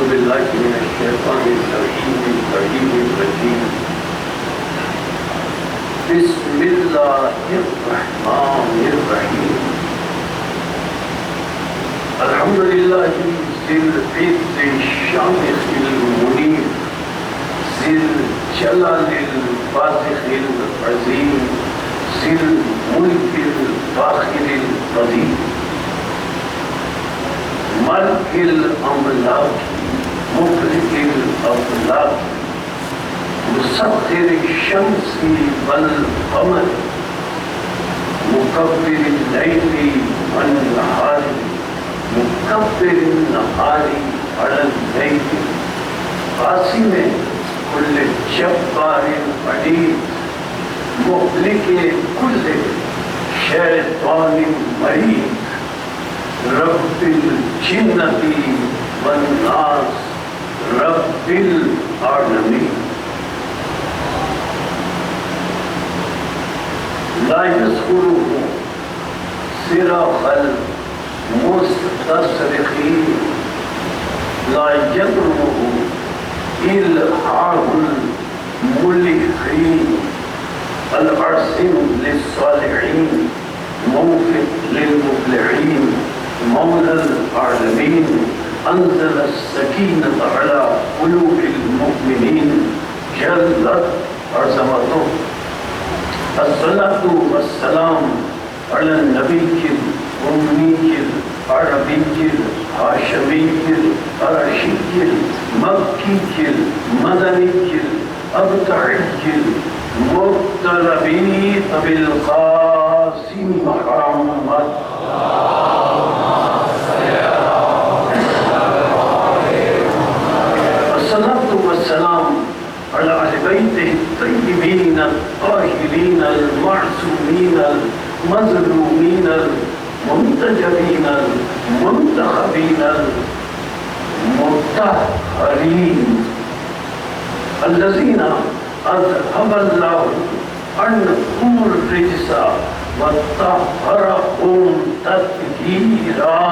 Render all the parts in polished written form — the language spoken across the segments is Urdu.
باللہ من الشیطان اللعین الرجیم بسم اللہ الرحمن الرحیم الحمدللہ ذی العز الشامخ المنیر ذی الجلال الباسط العظیم ذی الملک الفاخر القدیر ملک الاملاک مفلک الافلاک مسخر الشمس والقمر مکبر اللیل والنہار مکبر النہار علی اللیل قاسم کل جبار عنید مہلک کل شیطان مرید رب الجنة والناس رب العالمین لا يذكره صراخ المستصرخين لا يضره إلحاح الملحين العاصم للصالحين موفق للمفلحين مولى العالمين أنزل السكينة على قلوب المؤمنين جلت عظمته الصلاة والسلام على النبي الأمي العربي الهاشمي القرشي المكي المدني الأبطحي المطلبي بالقاسم محمد الصلاة والسلام على أهل بيته الطيبين الطاهرين المعصومين المظلومين المنتجبين المنتخبين المطهرين الذين أذهب الله عنهم الرجس وطهرهم تطهيرا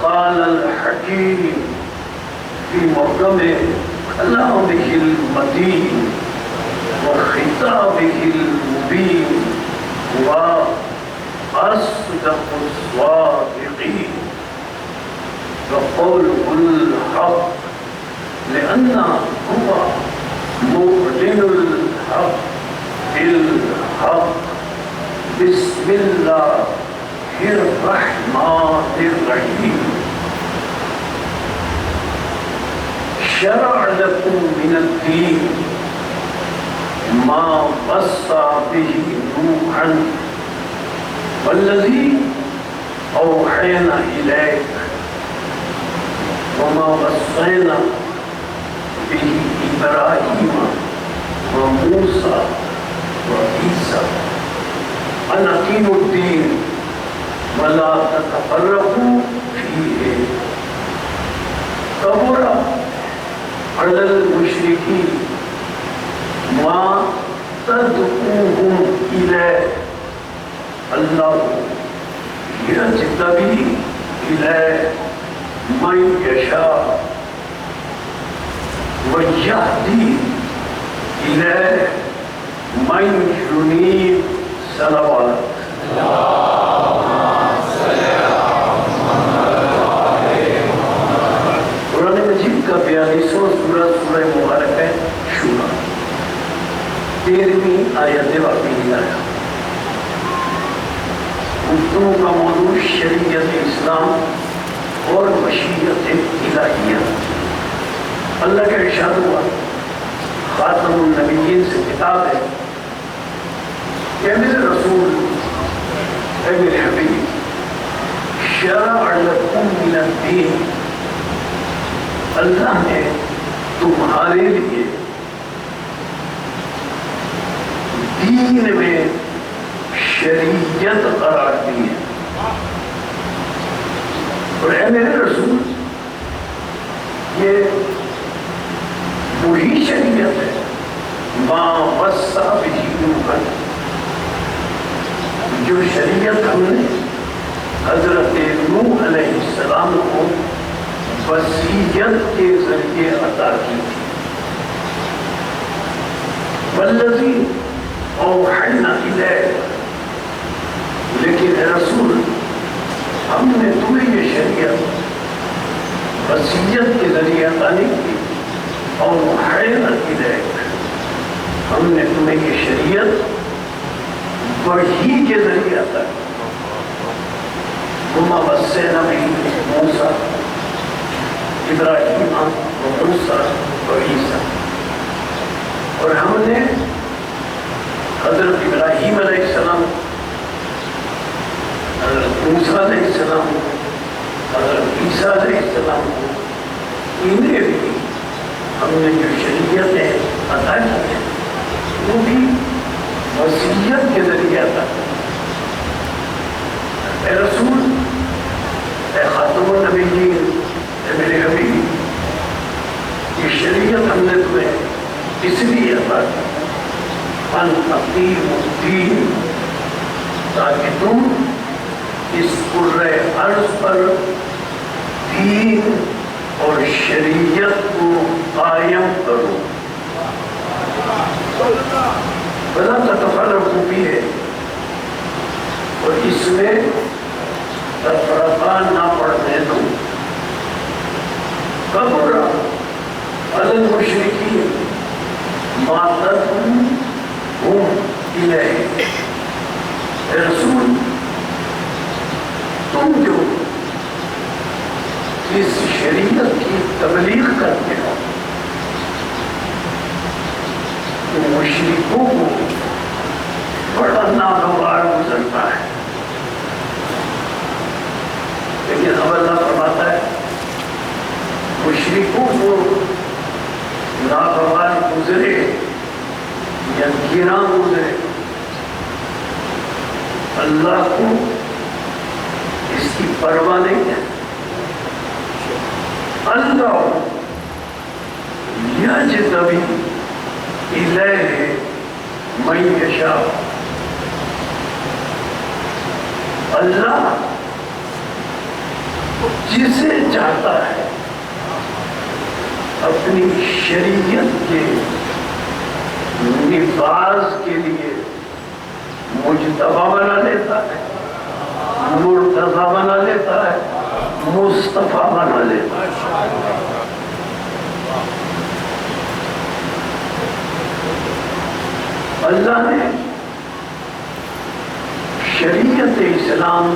قال الحكيم في محكم كلامه المتين وخطابه المبين وأصدق الصادقين وقوله الحق لأن هو معلن الحق بالحق بسم الله الرحمن الرحيم شرع لكم من الدين ما وصى به نوحا والذي أوحينا إليك وما وصينا به إبراهيم وموسى وعيسى أن أقيموا الدين ولا تتفرقوا فيه كبر على المشركين ما تدعوهم إليه الله يجتبي إليه من يشاء ويهدي إليه من ينيب صلوات سورہ مبارک ہے شورا 13ویں آیت واقعی آیا گفتگو کا موضوع شریعت اسلام اور مشیت الہیہ اللہ کا ارشاد ہوا خاتم النبیین سے کتاب ہے کہ میرے رسول اے میرے حبیب شرع لکم من الدین اللہ نے تمہارے لیے دین میں شریعت قرار دی ہے اور اے میرے رسول یہ وہی شریعت ہے ما وصى به نوحا جائے گا، لیکن اے رسول ہم نے تمہیں یہ شریعت وصیت کے ذریعے عطا نہیں کی اور محیط کی جائے گا، ہم نے تمہیں یہ شریعت وحی کے ذریعے عطا کی۔ وما وصینا به موسیٰ ابراہیم وموسیٰ وعیسیٰ، اور ہم نے حضرت ابراہیم علیہ السلام، حضرت موسیٰ علیہ السلام، حضرت عیسیٰ علیہ السلام کو انہیں بھی ہم نے جو شریعتیں عطا کی ہیں وہ بھی وصیت کے ذریعے عطا کی۔ اے رسول، اے خاتم النبیین، اے میرے حبیب، یہ شریعت ہم نے تمہیں اس لیے عطا کی ان تقیم الدین، تاکہ تم اس کرۂ ارض پر دین اور شریعت کو قائم کرو۔ بلا تتفرقوا فیہ، اور اس میں تفرقہ نہ پڑنے دو۔ کبر علی المشرکین ما تدعوہم الیہ، اے رسول تم جو اس شریعت کی تبلیغ کرتے ہو تو مشرکوں کو بڑا ناگوار گزرتا ہے، لیکن اب اللہ فرماتا ہے مشرکوں کو ناگوار گزرے یا گراں گزرے، اللہ کو اس کی پرواہ نہیں ہے۔ اللہ یجتبی الیہ من یشاء، اللہ جسے چاہتا ہے اپنی شریعت کے نفاذ کے لیے مجتبی بنا لیتا ہے، مرتضی بنا لیتا ہے، مصطفیٰ بنا لیتا ہے۔ اللہ نے شریعت اسلام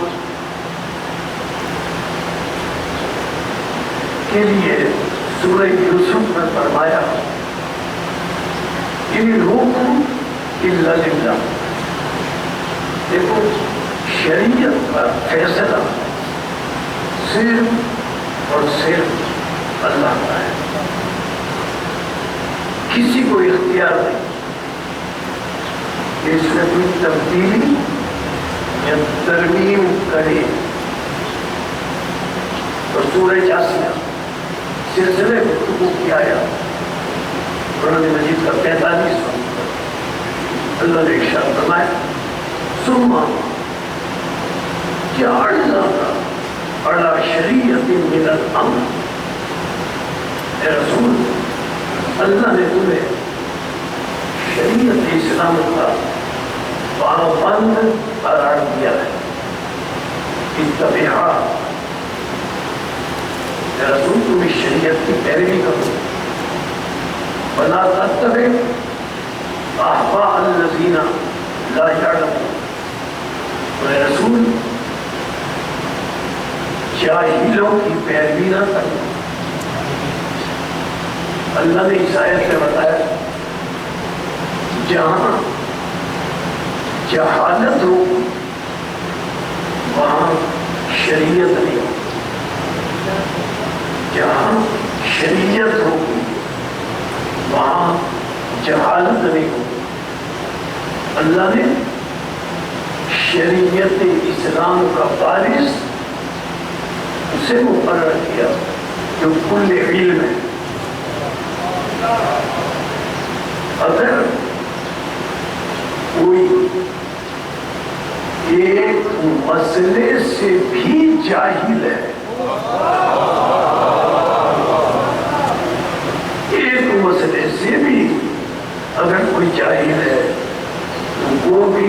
کے لیے سورہ یوسف میں فرمایا ان الحکم الا للہ، دیکھو شریعت کا فیصلہ صرف اور صرف اللہ کا ہے، کسی کو اختیار نہیں کہ اس میں کوئی تبدیلی یا ترمیم کرے۔ اور سورہ جاسیہ سلسلے گفتگو کیا ہے قرآن مجید کا 45واں، اللہ نے ارشاد فرمایا ثم جعلناک علی شریعۃ من الامر، اے رسول اللہ نے تمہیں شریعت اسلام کا پابند قرار دیا ہے، اتبعھا، اے رسول تم اس شریعت کی پیروی کرو، ولا تتبع اہواء الذین لا یعلمون، اے رسول جاہلوں کی پیروی نہ کرو۔ اللہ نے اس آیت میں بتایا جہاں جہالت ہو وہاں شریعت نہیں ہو، جہاں شریعت ہو وہاں جہالت نہیں ہو۔ اللہ نے شریعت اسلام کا وارث اسے مقرر کیا جو کل علم ہے۔ اگر کوئی ایک مسئلے سے بھی جاہل ہے، ایک مسئلے سے بھی اگر کوئی جاہل ہے تو وہ بھی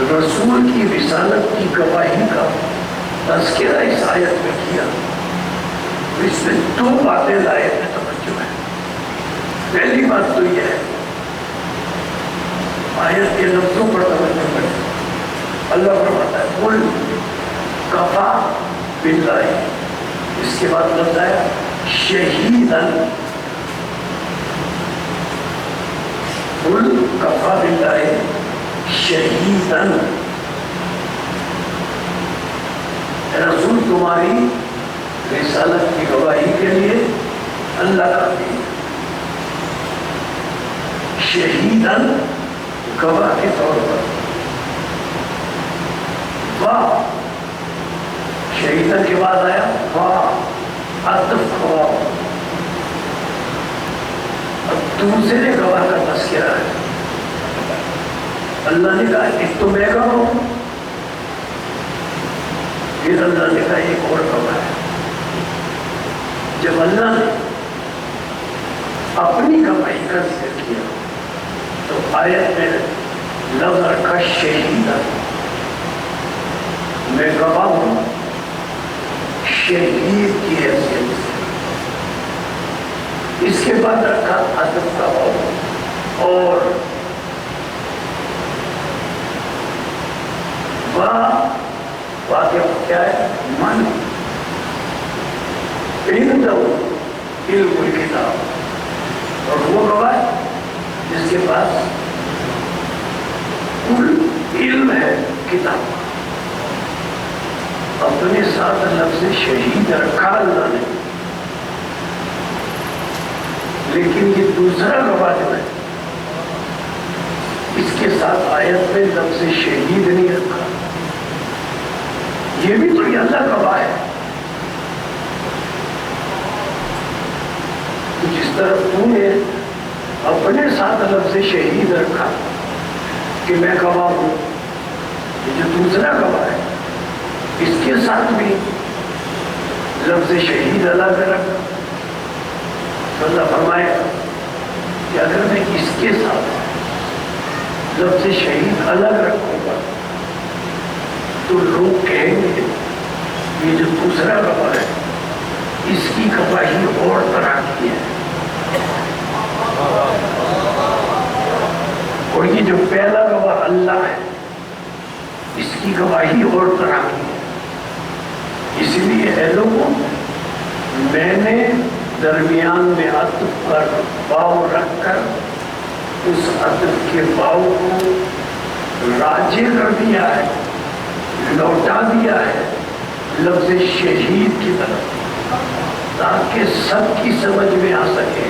رسول کی رسالت کی گواہی کا تذکرہ اس آیت میں کیا. اس میں دو باتیں لائق میں توجہ ہے. پہلی بات تو یہ ہے، آیت کے لفظوں پر توجہ کریں. اللہ فرماتا ہے قل کفا باللہ، اس کے بعد لفظ آیا شہیداً. قل کفا باللہ شہیداً، رسول تمہاری رسالت کی گواہی کے لیے اللہ کافی ہے. شہیداً گواہ کے طور پر. واہ، شہیداً کے بعد آیا واہ عطف خواہ. اب دوسرے گواہ کا تذکرہ ہے. اللہ نے کہا ایک تو میں گواہ ہوں، پھر اللہ نے کہا ایک اور گواہ ہے. جب اللہ نے اپنی گواہی کا ذکر کیا تو آیت میں لفظ رکھا شہیدہ، میں گواہ ہوں شہید کی حیثیت سے. اس کے بعد رکھا عطف کا واو، اور واقعہ کیا ہے؟ من عنده علم الکتاب، اور وہ گواہ جس کے پاس کل علم ہے کتاب. اپنے ساتھ لفظ شہید رکھا اللہ نے، لیکن یہ دوسرا گواہ جو ہے اس کے ساتھ آیت میں لفظ شہید نہیں رکھا. یہ بھی تو یہ اللہ گواہ ہے. جس طرح تو نے اپنے ساتھ لفظ شہید رکھا کہ میں گواہ ہوں، یہ جو دوسرا گواہ ہے اس کے ساتھ بھی لفظ شہید الگ رکھا. تو اللہ فرمائے کہ اگر میں اس کے ساتھ لفظ شہید الگ رکھوں گا تو لوگ کہیں گے یہ جو دوسرا گواہ ہے اس کی گواہی اور طرح کی ہے، اور یہ جو پہلا گواہ اللہ ہے اس کی گواہی اور طرح کی ہے. اس لیے اے لوگوں، میں نے درمیان میں عطف پر واو رکھ کر اس عطف کے واو کو راجع کر دیا ہے، لوٹا دیا ہے لفظ شہید کی طرف، تاکہ سب کی سمجھ میں آ سکے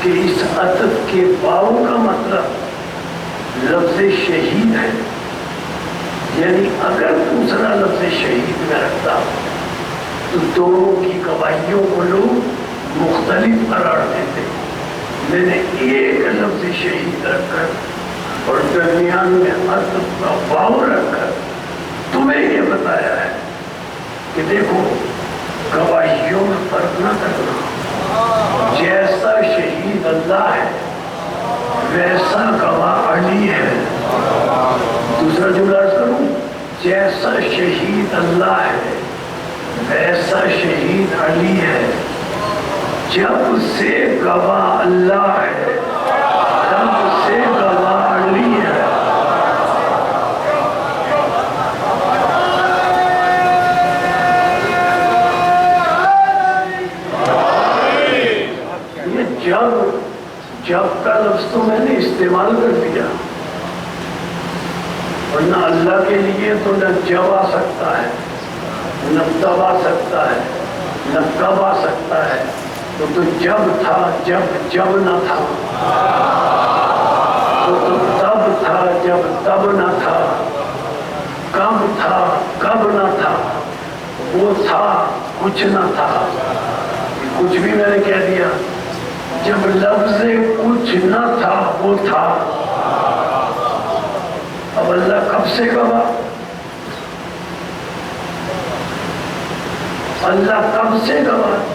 کہ اس عطف کے واو کا مطلب لفظ شہید ہے. یعنی اگر دوسرا لفظ شہید میں رکھتا تو دونوں کی گواہیوں کو لوگ مختلف قرار دیتے. میں نے ایک لفظ شہید رکھ کر اور درمیان میں عطف کا واو رکھ کر تمہیں یہ بتایا ہے کہ دیکھو گواہیوں میں فرق نہ کرنا. جیسا شہید اللہ ہے ویسا گواہ علی ہے. دوسرا جملہ عرض کروں، جیسا شہید اللہ ہے ویسا شہید علی ہے. جب سے گواہ اللہ ہے تب سے گواہ علی ہے. یہ جب کا لفظ تو میں نے استعمال کر دیا، ورنہ اللہ کے لیے تو نہ جب آ سکتا ہے، نہ تب آ سکتا ہے، نہ کب آ سکتا ہے. تو جب تھا جب نہ تھا، تو تب تھا جب تب نہ تھا، کب تھا کب نہ تھا، وہ تھا کچھ نہ تھا. کچھ بھی میں نے کہہ دیا. جب لفظ کچھ نہ تھا وہ تھا. اب اللہ کب سے گواہ؟ اللہ کب سے گواہ؟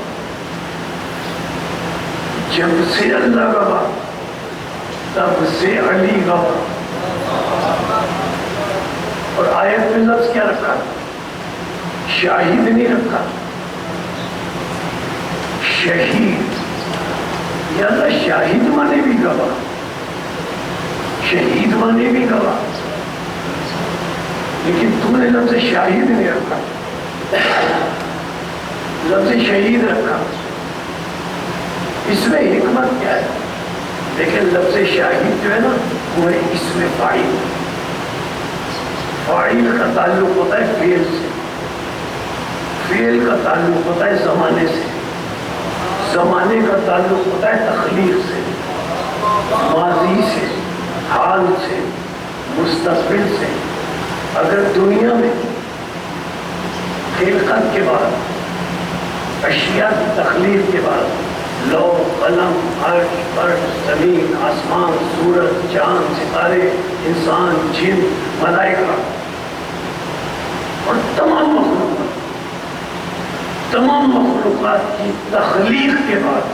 جب سے اللہ گواہ تب سے علی گواہ. اور آیت میں لفظ کیا رکھا؟ شاہد نہیں رکھا، شہید. یا اللہ شاہد مانے بھی گواہ، شہید مانے بھی گواہ، لیکن تو نے لفظ شاہد نہیں رکھا، لفظ شہید رکھا. اس میں حکمت کیا ہے؟ لیکن لفظ شاہد جو ہے نا وہ ہے اس میں فاعل. فاعل کا تعلق ہوتا ہے فعل سے، فعل کا تعلق ہوتا ہے زمانے سے، زمانے کا تعلق ہوتا ہے تخلیق سے، ماضی سے، حال سے، مستقبل سے. اگر دنیا میں خلقت کے بعد، اشیاء کی تخلیق کے بعد لوح قلم عرش فرش زمین آسمان سورج چاند ستارے انسان جن ملائکہ اور تمام مخلوقات کی تخلیق کے بعد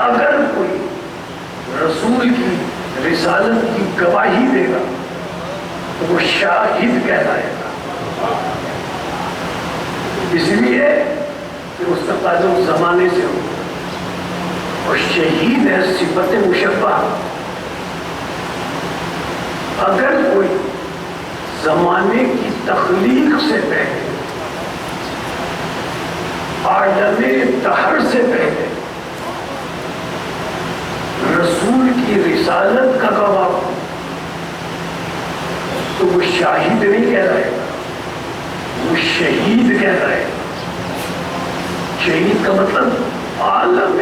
اگر کوئی رسول کی رسالت کی گواہی دے گا تو وہ شاہد کہلائے گا. اس لیے کہ اس کا تعلق زمانے سے ہو، اور شہید ہے صفت مشبہ. اگر کوئی زمانے کی تخلیق سے پہلے، عالم دہر سے پہلے رسول کی رسالت کا گواہ ہو تو وہ شاہد نہیں کہلائے گا، وہ شہید کہلائے گا. شہید کا مطلب عالم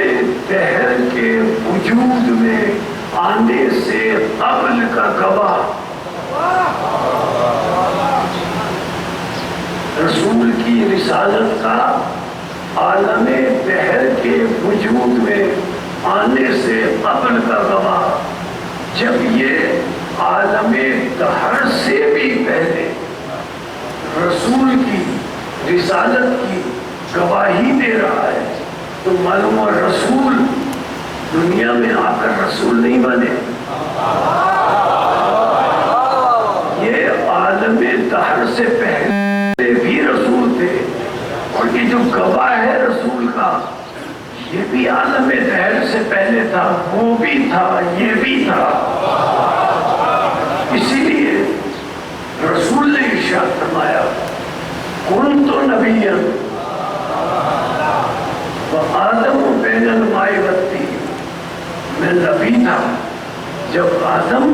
دہر کے وجود میں آنے سے قبل کا گواہ. رسول کی رسالت کا عالم دہر کے وجود میں آنے سے قبل کا گواہ. جب یہ عالم دہر سے بھی پہلے رسول کی رسالت کی گواہی دے رہا ہے تو معلوم ہے رسول دنیا میں آ کر رسول نہیں بنے. یہ عالم دہر سے پہلے بھی رسول تھے، اور یہ جو گواہ ہے رسول کا یہ بھی عالم دہر سے پہلے تھا، وہ بھی تھا، یہ بھی تھا. اسی لیے رسول نے ارشاد فرمایا کنت نبیا وآدم بین الماء والطین. میں نبی تھا جب آدم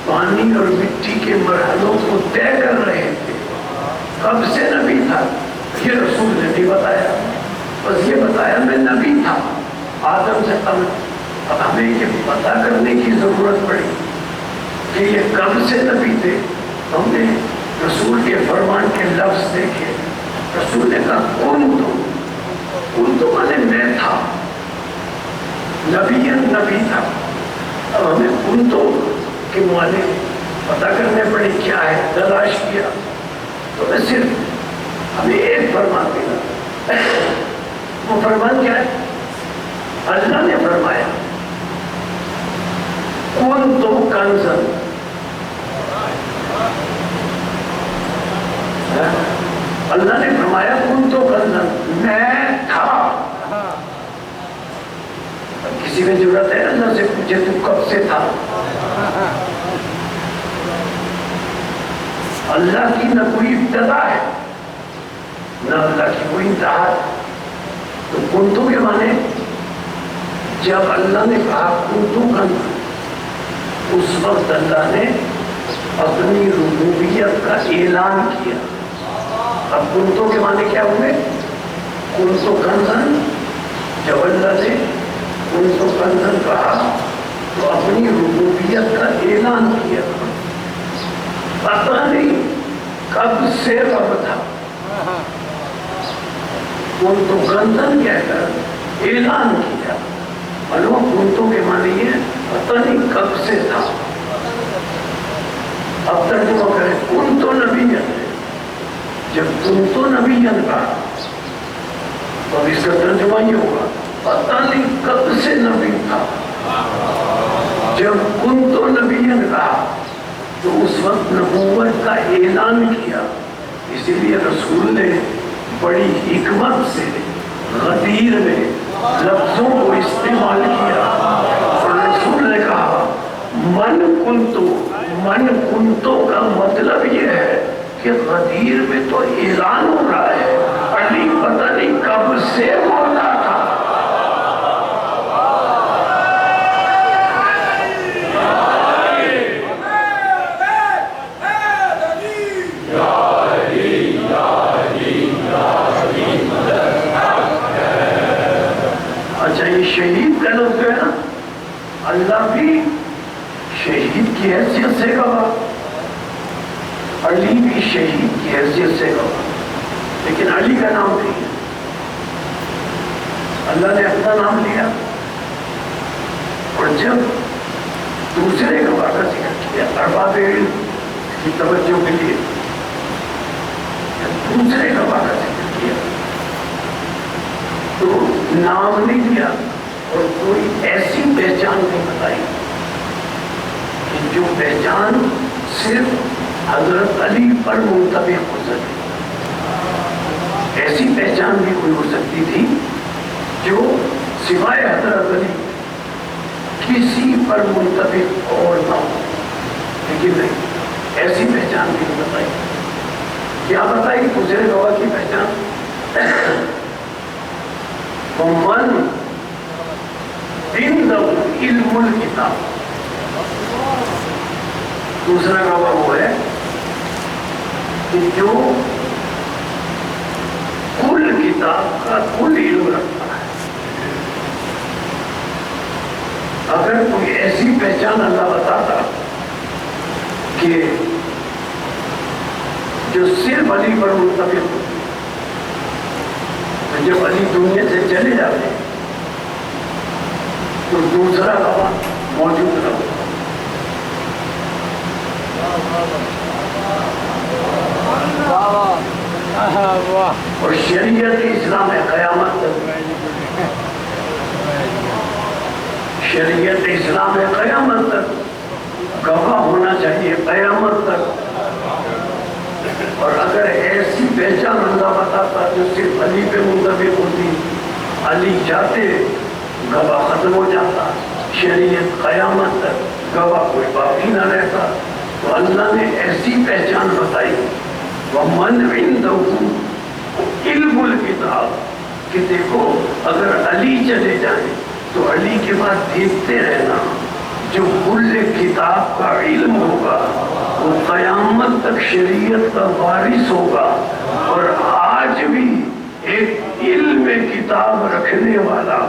پانی اور مٹی کے مرحلوں کو طے کر رہے تھے. کب سے نبی تھا یہ رسول نے نہیں بتایا، بس یہ بتایا میں نبی تھا آدم سے قبل. اب ہمیں یہ پتہ کرنے کی ضرورت پڑی کہ یہ کب سے نبی تھے. ہم نے رسول کے فرمان کے لفظ دیکھے. رسول نے کہا کن تو مانے میں تھا، نبی تھا. اب ہمیں کن تو کے معنی پتہ کرنے پڑے کیا ہے، تلاش کیا تو میں صرف ہمیں ایک فرمان ملا. وہ فرمان کیا ہے؟ اللہ نے فرمایا کن تو کنزن. اللہ نے فرمایا کن تو کنزن، میں تھا. کسی میں ضرورت ہے اللہ سے پوچھے تو کب سے تھا؟ اللہ کی نہ کوئی ابتدا ہے نہ اللہ کی کوئی انتہا ہے. تو کنتو کے معنی جب اللہ نے کہا کنتو کنزن اس وقت اللہ نے اپنی ربوبیت کا اعلان کیا. اب کنتو کے معنی کیا ہوئے؟ کنتو کنزن جب اللہ نے کنتو کنزن کہا تو اپنی ربوبیت کا اعلان کیا. پتہ نہیں کب سے رب تھا. کنتو کنزن کہہ کر اعلان کیا. معلوم کنتو کے معنی ہے پتہ نہیں کب سے تھا. اب ترجمہ کریں کنتو نبیًا. جب کنتو نبیًا کہا تو اب اس کا ترجمہ یہ ہوگا پتہ نہیں کب سے نبی تھا. جب کنتو نبیًا کہا تو نبوت کا اعلان کیا. اسی لیے رسول نے بڑی حکمت سے غدیر میں لفظوں کو استعمال کیا اور رسول نے کہا من کنتو کا مطلب یہ ہے کہ غدیر میں تو اعلان ہو رہا ہے، علی پتہ نہیں کب سے بولا تھا. اچھا، یہ شہید کا لفظ ہے نا، اللہ بھی شہید کی حیثیت سے کہا، علی بھی شہید کی حیثیت سے کہا، لیکن علی کا نام نہیں ہے. اللہ نے اپنا نام لیا اور جب دوسرے گواہ کا ذکر کیا ارباب علم کی توجہ کے لیے، دوسرے گواہ کا ذکر کیا تو نام نہیں دیا اور کوئی ایسی پہچان نہیں بتائی کہ جو پہچان صرف حضرت علی پر منطبق ہو سکے. ایسی پہچان بھی کوئی ہو سکتی تھی جو سوائے حضرت علی کسی پر منطبق اور نہ ہو، لیکن نہیں، ایسی پہچان بھی نہیں بتائی. کیا بتائی دوسرے گواہ کی پہچان؟ ومن عنده علم الکتاب. دوسرا گواہ وہ ہے کہ جو کل کتاب کا کل علم رکھتا ہے. اگر کوئی ایسی پہچان اللہ بتاتا کہ جو صرف علی پر منطبق ہوتی، جب علی دنیا سے چلے جاتے تو دوسرا گواہ موجود نہ ہوتا. اور شریعت اسلام ہے قیامت تک، شریعت اسلام ہے قیامت تک، گواہ ہونا چاہیے قیامت تک. اور اگر ایسی پہچان اللہ بتاتا جو صرف علی پہ منطبق ہوتی، علی جاتے گواہ ختم ہو جاتا، شریعت قیامت تک گواہ کوئی باقی نہ رہتا. تو اللہ نے ایسی پہچان بتائی وَمَنْ عِنْدَهُ عِلْمُ الْكِتَابِ کہ دیکھو اگر علی چلے جائیں تو علی کے بعد دیکھتے رہنا جو کل کتاب کا علم ہوگا وہ قیامت تک شریعت کا وارث ہوگا. اور آج بھی ایک علم کتاب رکھنے والا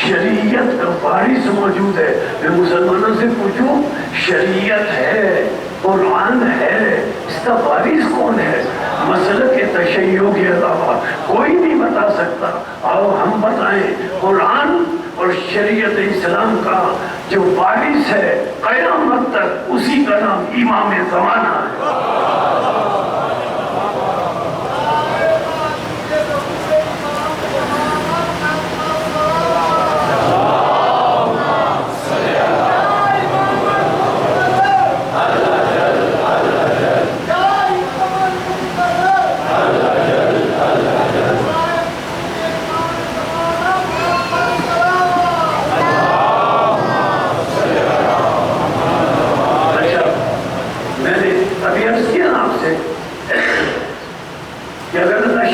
شریعت کا وارث موجود ہے. میں مسلمانوں سے پوچھوں شریعت ہے، قرآن ہے، اس کا وارث کون ہے؟ مسلک تشیع کے علاوہ کوئی نہیں بتا سکتا. آؤ ہم بتائیں، قرآن اور شریعت اسلام کا جو وارث ہے قیامت تک اسی کا نام امام زمانہ ہے.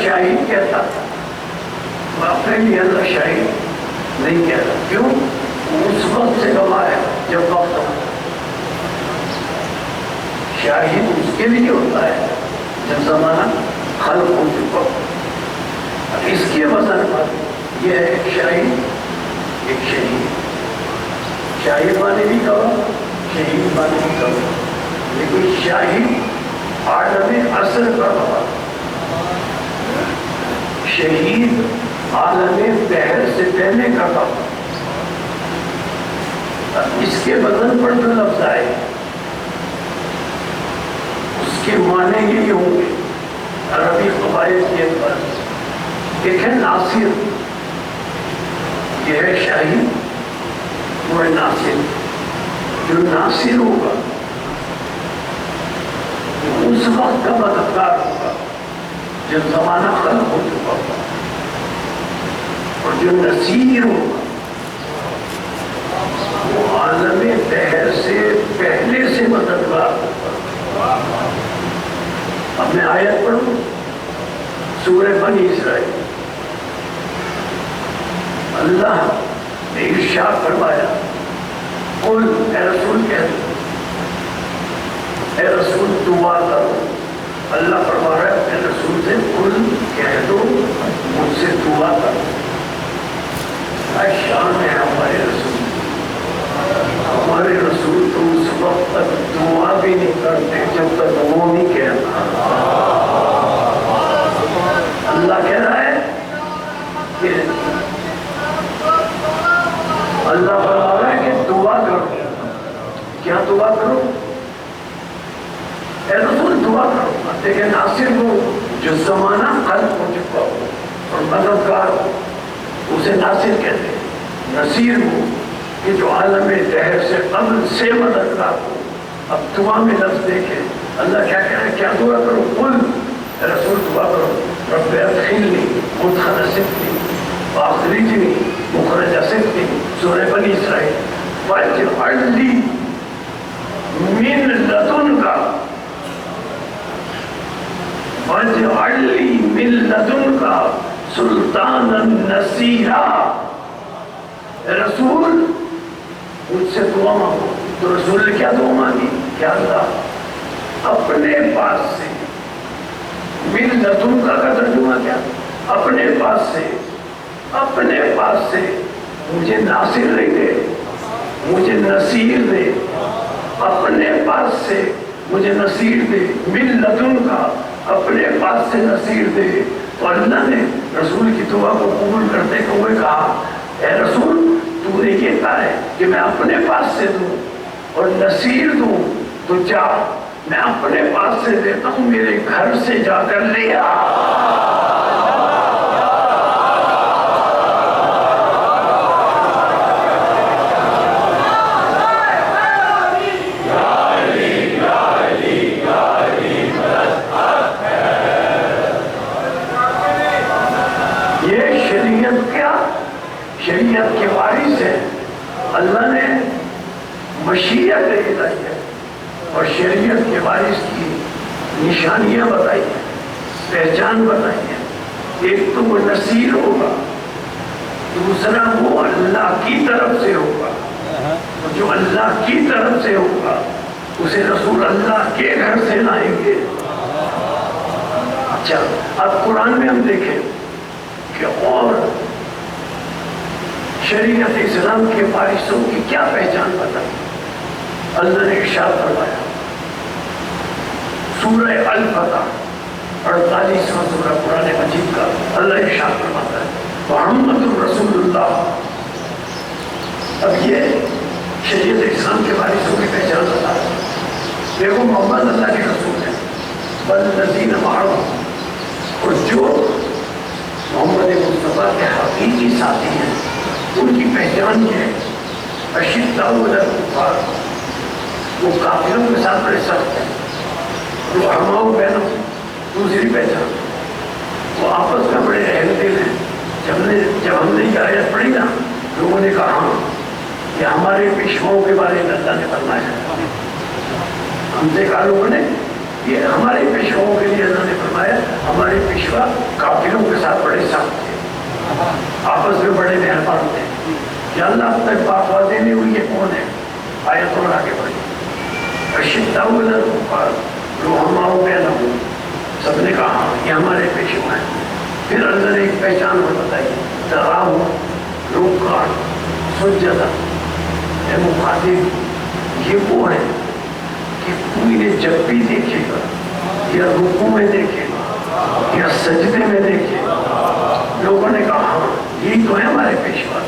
شاہد کہتا واقعی نہیں اللہ شاہد نہیں کہتا. کیوں؟ اس وقت سے گواہ ہے جب وقت ہوتا. شاہد اس کے لیے ہوتا ہے جب زمانہ خلق ہو چکا. اس کے وزن پر یہ ہے ایک شاہد ایک شہید. شاہد والے بھی گواہ، شہید والے بھی گواہ، لیکن شاہد عالم اثر کا گواہ، شہید عالم بحر سے پہلے کا گواہ. اس کے بدن پر جو لفظ آئے اس کے معنی یہ ہوں گے عربی قواعد کے اعتبار. ایک ہے ناصر، یہ ہے شاہد، وہ ہے ناصر. جو ناصر ہوگا اس وقت کا مددگار ہوگا جب زمانہ ختم ہو چکا ہوگا، اور جو نصیر ہوگا وہ عالم دہر سے پہلے سے مددگار ہوگا۔ اب میں آیت پڑھوں سورہ بنی اسرائیل، اللہ نے ارشاد فرمایا، قل اے رسول کہہ دو، اے رسول دعا کرو۔ اللہ فرما رہا ہے اے رسول سے قل کہہ دو، مجھ سے دعا کرو۔ شان ہے ہمارے رسول، ہمارے رسول تو اس وقت تک دعا بھی نہیں کرتے جب تک وہ نہیں کہتا۔ اللہ کہہ رہا ہے کہ اللہ فرما رہا ہے کہ دعا کرو۔ کیا دعا کرو؟ اے رسول دعا کرو، دیکھیں ناصر ہو جو زمانہ ختم ہو چکا ہو اور مددگار ہو، اسے ناصر کہتے ہیں۔ نصیر ہو کہ جو عالم دہر سے قبل سے مددگار ہو۔ اب دعا میں لفظ دیکھیں اللہ کیا کہہ رہا ہے، کیا دعا کرو؟ قل اے رسول دعا کرو، رب ادخلنی مدخل صدق واخرجنی مخرج صدق، سورہ بنی اسرائیل، واجعل لی من لدنک، واجعل لی من لدنک سلطانا نصیرا۔ اے رسول مجھ سے دعا مانگو۔ تو رسول نے کیا دعا مانگی؟ کیا اللہ اپنے پاس سے، من لدنک کا ترجمہ کیا؟ اپنے پاس سے، اپنے پاس سے مجھے ناصر نہیں دے، مجھے نصیر دے، اپنے پاس سے مجھے نصیر دے، من لدنک اپنے پاس سے نصیر دے۔ تو اللہ نے رسول کی دعا کو قبول کرتے ہوئے کہا اے رسول تو نے یہ کہا ہے کہ میں اپنے پاس سے دوں اور نصیر دوں، تو جا میں اپنے پاس سے دیتا ہوں، میرے گھر سے جا کر لے آ۔ شریعت کے وارث ہے، اللہ نے مشیت الہیہ اور شریعت کے وارث کی نشانیاں بتائی ہیں، پہچان بتائی ہے۔ ایک تو وہ نصیر ہوگا، دوسرا وہ اللہ کی طرف سے ہوگا، جو اللہ کی طرف سے ہوگا اسے رسول اللہ کے گھر سے لائیں گے۔ اچھا اب قرآن میں ہم دیکھیں کہ اور شریعت اسلام کے وارثوں کی کیا پہچان بتائی۔ اللہ نے ارشاد فرمایا سورہ الفتح 48واں سورہ قرآن مجید کا، اللہ ارشاد فرماتا ہے محمد رسول اللہ۔ اب یہ شریعت اسلام کے وارثوں کی پہچان بتا رہا ہے۔ دیکھو محمد اللہ کے رسول ہیں، والذین معہ، اور جو محمد مصطفیٰ کے حقیقی ساتھی ہیں ان کی پہچان یہ ہے اشداء علی الکفار، وہ کافروں کے ساتھ بڑے سخت ہیں، رحماء بینہم، دوسری پہچان وہ آپس میں بڑے رحم دل ہیں۔ جب ہم نے یہ آیت پڑھی نا لوگوں نے کہا ہاں یہ ہمارے پیشواؤں کے بارے میں اللہ نے فرمایا ہے۔ ہم سے کہا لوگوں نے یہ ہمارے پیشواؤں کے لیے اللہ نے فرمایا ہمارے پیشوا کافروں کے ساتھ بڑے سخت تھے، آپس میں بڑے مہربان تھے۔ یا اللہ اب تک بات واضح نہیں ہوئی یہ کون ہے، آیت اور آگے بڑھی اشداء علی الکفار رحماء بینہم، سب نے کہا ہاں یہ ہمارے پیشوا ہیں۔ پھر اللہ نے ایک پہچان اور بتائی تراہم رکعا سجدا، اے مخاطب یہ وہ ہے کہ تو انہیں جب بھی دیکھے گا یا رکوع میں دیکھے گا یا سجدے میں دیکھے گا، لوگوں نے کہا ہاں یہی تو ہے ہمارے پیشوا۔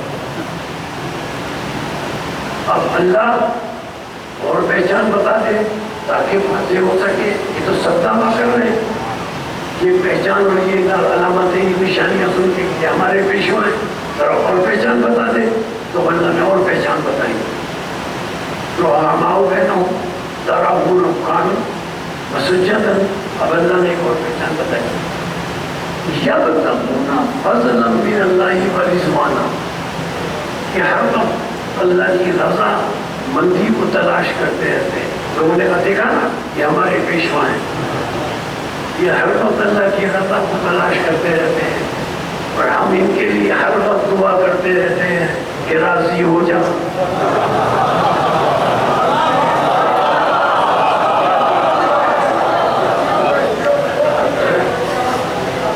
اب اللہ اور پہچان بتا دے تاکہ واضح ہو سکے، یہ تو سب دعویٰ کر رہے ہیں یہ پہچان اور یہ علامتیں یہ نشانیاں سن کے کہ ہمارے پیشوا ہیں، اور پہچان بتا دے تو اللہ نے اور پہچان بتائی رحماء بینہم تراہم رکعا وسجدن، اب اللہ نے ایک اور پہچان بتائی، یبتغون فضلا من اللہ ورضوانا، کہ ہر وقت اللہ کی رضا مندی کو تلاش کرتے رہتے ہیں۔ لوگوں نے کہا دیکھا نا یہ ہمارے پیشوا ہیں، یہ ہر وقت اللہ کی رضا کو تلاش کرتے رہتے ہیں، اور ہم ان کے لیے ہر وقت دعا کرتے رہتے ہیں کہ راضی ہو جا۔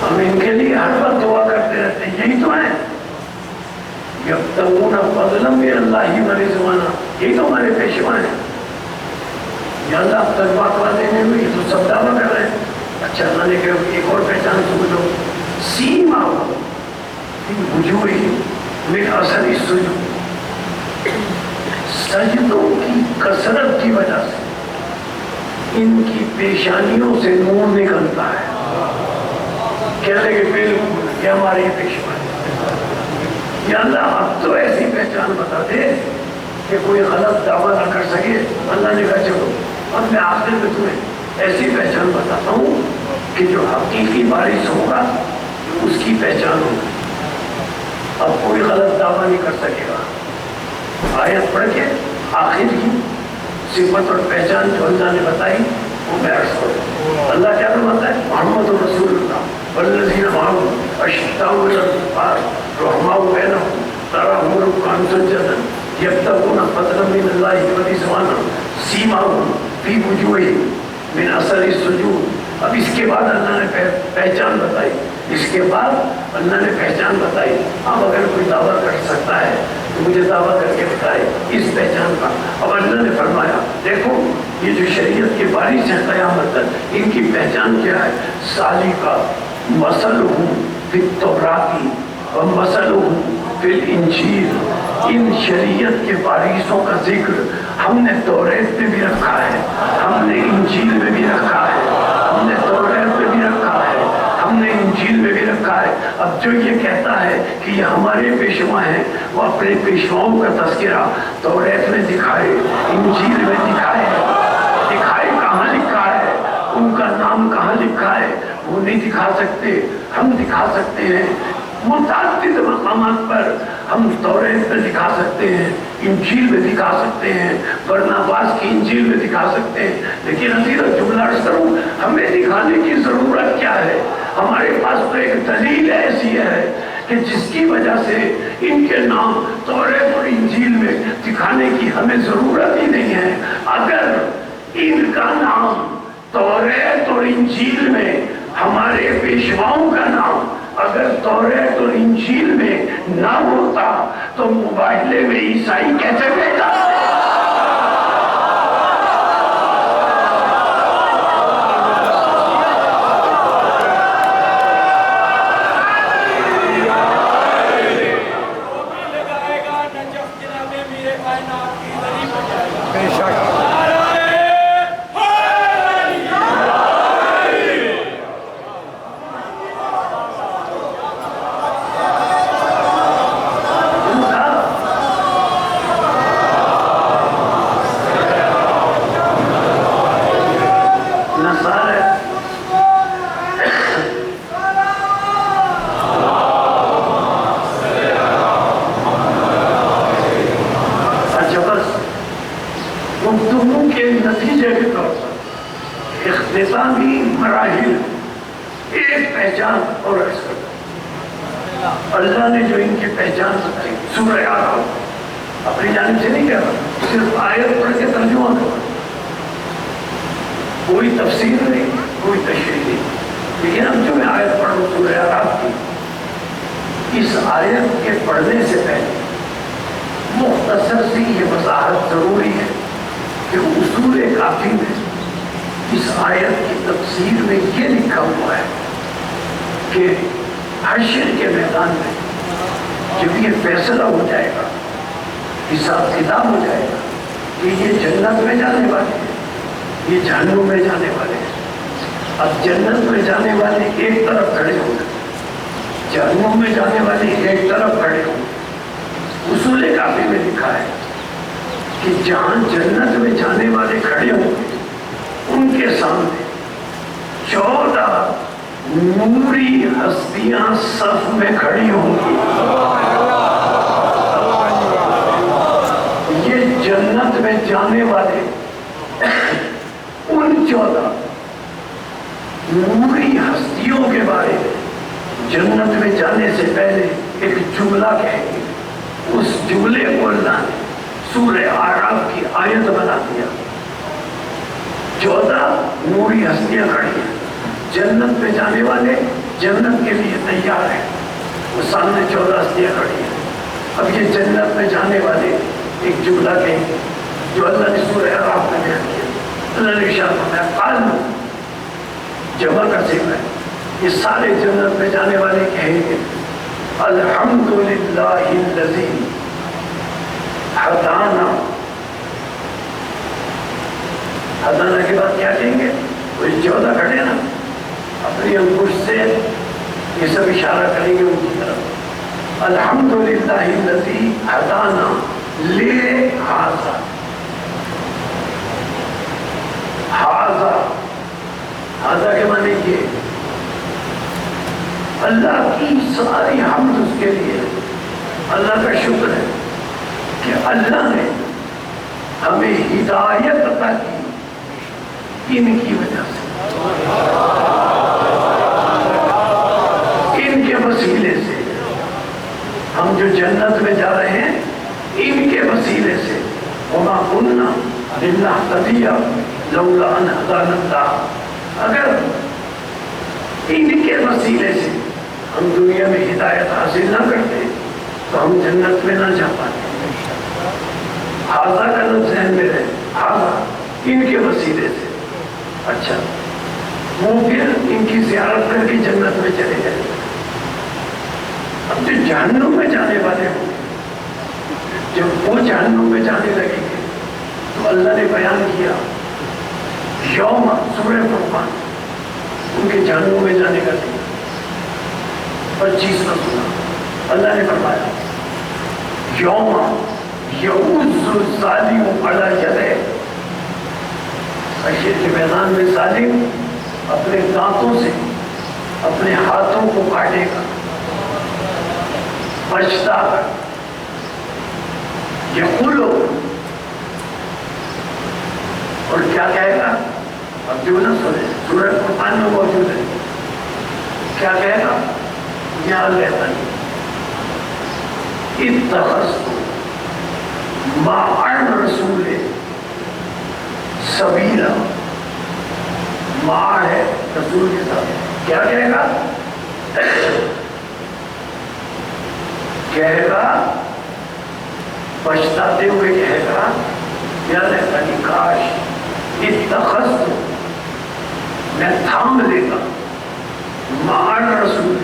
ہم ان کے لیے ہر وقت دعا کرتے رہتے ہیں، یہی تو ہے یبتغون فضلا من اللہ ورضوانا، یہی تو ہمارے پیشوا ہیں۔ یا اللہ اب تک بات دینے میں یہ تو سب دعویٰ کر رہے ہیں۔ اچھا اللہ نے کہا ایک اور پہچان سمجھو، سیماہم فی وجوہہم من اثر السجود، سجدوں کی کثرت کی وجہ سے ان کی پیشانیوں سے نور نکلتا ہے۔ کہہ لے کہ بالکل یہ ہماری پیشوا ہے۔ یا اللہ اب تو ایسی پہچان بتا دے کہ کوئی غلط دعویٰ نہ کر سکے۔ اللہ نے کہا چلو اب میں آخر میں تمہیں ایسی پہچان بتاتا ہوں کہ جو حقیقی بارش ہوگا اس کی پہچان ہوگی، اب کوئی غلط دعویٰ نہیں کر سکے گا۔ آیت پڑھ کے آخر کی صفت اور پہچان جو اللہ نے بتائی وہ میں عرض کروں۔ اللہ کیا فرماتا ہے؟ محمد رسول اللہ والذین معه اشداء علی الکفار رحماء بینہم تراہم رکعا سجدا یبتغون فضلا من اللہ ورضوانا سیماہم فی وجوہہم من اثر السجود۔ اب اس کے بعد اللہ نے پہچان بتائی، اس کے بعد اللہ نے پہچان بتائی۔ اب اگر کوئی دعویٰ کر سکتا ہے تو مجھے دعویٰ کر کے بتائے اس پہچان کا۔ اب اللہ نے فرمایا دیکھو یہ جو شریعت کے بارش ہے قیامت تک ان کی پہچان کیا ہے؟ سالکا مثلہم فی التوراۃ ومثلہم فی الانجیل، ان شریعت کے باریسوں کا ذکر ہم نے توریت میں بھی رکھا ہے، ہم نے انجیل میں بھی رکھا ہے، ہم نے توریت میں بھی رکھا ہے، ہم نے انجیل میں بھی رکھا ہے۔ اب جو یہ کہتا ہے کہ یہ ہمارے پیشوا ہیں وہ اپنے پیشواؤں کا تذکرہ توریت میں دکھائے، انجیل میں دکھائے، کہاں لکھا ہے، ان کا نام کہاں لکھا ہے وہ نہیں دکھا سکتے، ہم دکھا سکتے ہیں۔ متعدد مقامات پر ہم توریت میں دکھا سکتے ہیں، انجیل میں دکھا سکتے ہیں، برناباس کی انجیل میں دکھا سکتے ہیں، لیکن عزیزو جملہ عرض کروں ہمیں دکھانے کی ضرورت کیا ہے؟ ہمارے پاس تو ایک دلیل ایسی ہے کہ جس کی وجہ سے ان کے نام توریت اور انجیل میں دکھانے کی ہمیں ضرورت ہی نہیں ہے۔ اگر ان کا نام توریت اور انجیل میں، ہمارے پیشواؤں کا نام اگر توریت اور انجیل میں نہ ہوتا تو مباہلے میں عیسائی کیسے پیدا؟ اختتامی مراحل ایک پہچان اور عرض کرتا اللہ نے جو ان کی پہچان بتائی سورہ اعراف اپنی جانب سے نہیں کہہ رہا، صرف آیت پڑھ کے ترجمہ کرو، کوئی تفسیر نہیں، کوئی تشریح نہیں۔ لیکن اب جو میں آیت پڑھ رہا ہوں سورہ اعراف کی، اس آیت کے پڑھنے سے پہلے مختصر سی یہ وضاحت ضروری ہے کہ اصول کافی میں اس آیت کی تفسیر میں یہ لکھا ہوا ہے کہ حشر کے میدان میں جب یہ فیصلہ ہو جائے گا، حساب کتاب ہو جائے گا کہ یہ جنت میں جانے والے ہیں، یہ جہنم میں جانے والے ہیں۔ اب جنت میں جانے والے ایک طرف کھڑے ہوں گے، جہنم میں جانے والے ایک طرف کھڑے ہوں گے۔ اصول کافی میں لکھا ہے کہ جہاں جنت میں جانے والے کھڑے ہوں گے ان کے سامنے نوری ہستیاں صف میں کھڑی ہوں گی. یہ جنت میں جانے والے ان 14 نوری ہستیوں کے بارے میں جنت میں جانے سے پہلے ایک جملہ کہیں گے. اس جملے کو اللہ نے سورہ اعراف کی آیت بنا دیا. 14 نوری ہستیاں کھڑی ہیں, جنت میں جانے والے جنت کے لیے تیار ہیں. وہ سامنے 14 ہستیاں کھڑی ہیں. اب یہ جنت میں جانے والے ایک جملہ کہیں گے جو اللہ نے سورہ اعراف میں بیان کیا. اللہ نے ارشاد فرمایا قالوا, جمع کا صیغہ ہے, یہ سارے جنت میں جانے والے کہیں گے الحمدللہ الذی ہدانا. ہدانا کے بعد کیا کہیں گے؟ وہ 14 کھڑے نا, اپنی انگشت سے یہ سب اشارہ کریں گے ان کی طرف. الحمدللہ الذی ہدانا لہذا. ہذا کے معنی یہ اللہ کی ساری حمد اس کے لیے, اللہ کا شکر ہے کہ اللہ نے ہمیں ہدایت عطا کی ان کی وجہ سے, ان کے وسیلے سے. ہم جو جنت میں جا رہے ہیں ان کے وسیلے سے. وما كنا لنهتدي لولا ان هدانا الله. اگر ان کے وسیلے سے ہم دنیا میں ہدایت حاصل نہ کرتے تو ہم جنت میں نہ جا پاتے. حاضہ کا لفظ ذہن میں رہے, حاضہ ان کے وسیلے سے. اچھا, وہ پھر ان کی زیارت کر کے جنت میں چلے جائیں گے. اب جو جہنم میں جانے والے ہوں گے, جب وہ جہنم میں جانے لگیں گے تو اللہ نے بیان کیا یوم, سورہ فرقان, ان کے جہنم میں جانے کا دن 25 کا سنا. اللہ نے فرمایا یوم یعوذ الظالم علی یدیہ. حشر کے میدان میں ظالم اپنے دانتوں سے اپنے ہاتھوں کو کاٹے گا, پچھتا کر. یقولو, اور کیا کہے گا؟ اب جو نہ سنے, سورہ قرآن میں موجود ہے. کیا کہے گا؟ یاد رہتا نہیں. اتخذت مع الرسول سبیلا. مع ہے رسول کے ساتھ. کیا کہے گا؟ کہے گا پچھتاتے ہوئے کہے گا یاد رہتا نہیں, کاش اتخذت, میں تھام لیتا مع الرسول,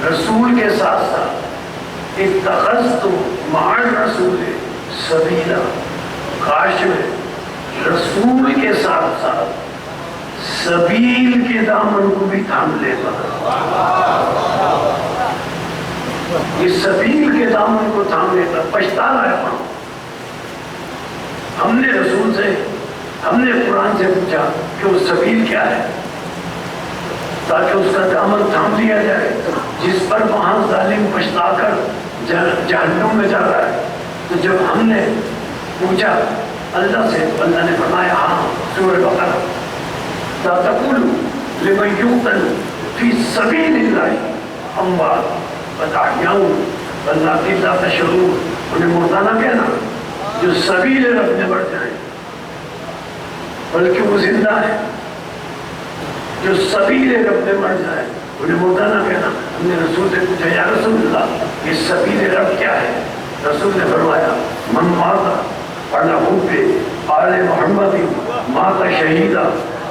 رسول کے ساتھ ساتھ, اتخذت مع الرسول سبیلا, کاش میں رسول کے ساتھ ساتھ سبیل کے دامن کو بھی تھام لیتا. یہ سبیل کے دامن کو تھام لیتا. پچھتا رہا ہے وہاں. ہم نے رسول سے, ہم نے قرآن سے پوچھا کہ وہ سبیل کیا ہے, تاکہ اس کا دامن تھام لیا جائے, جس پر وہاں ظالم پچھتا کر جہنم میں جا رہا ہے. تو جب ہم نے پوچھا اللہ سے, اللہ نے فرمایا ہاں, سورہ بقرہ, لا تقولوا لمن يقتل في سبيل الله اموات بل احياء ولكن لا تشعرون. انہیں مردہ نہ کہنا جو سبیل رب میں بڑھ جائیں, بلکہ وہ زندہ ہے. جو سبیل رب میں مر جائے انہیں مردہ نہ کہنا. ہم نے رسول سے پوچھا یا رسول اللہ یہ سبیل رب کیا ہے؟ رسول نے فرمایا من مات علی حب آل محمد مات شہیدہ.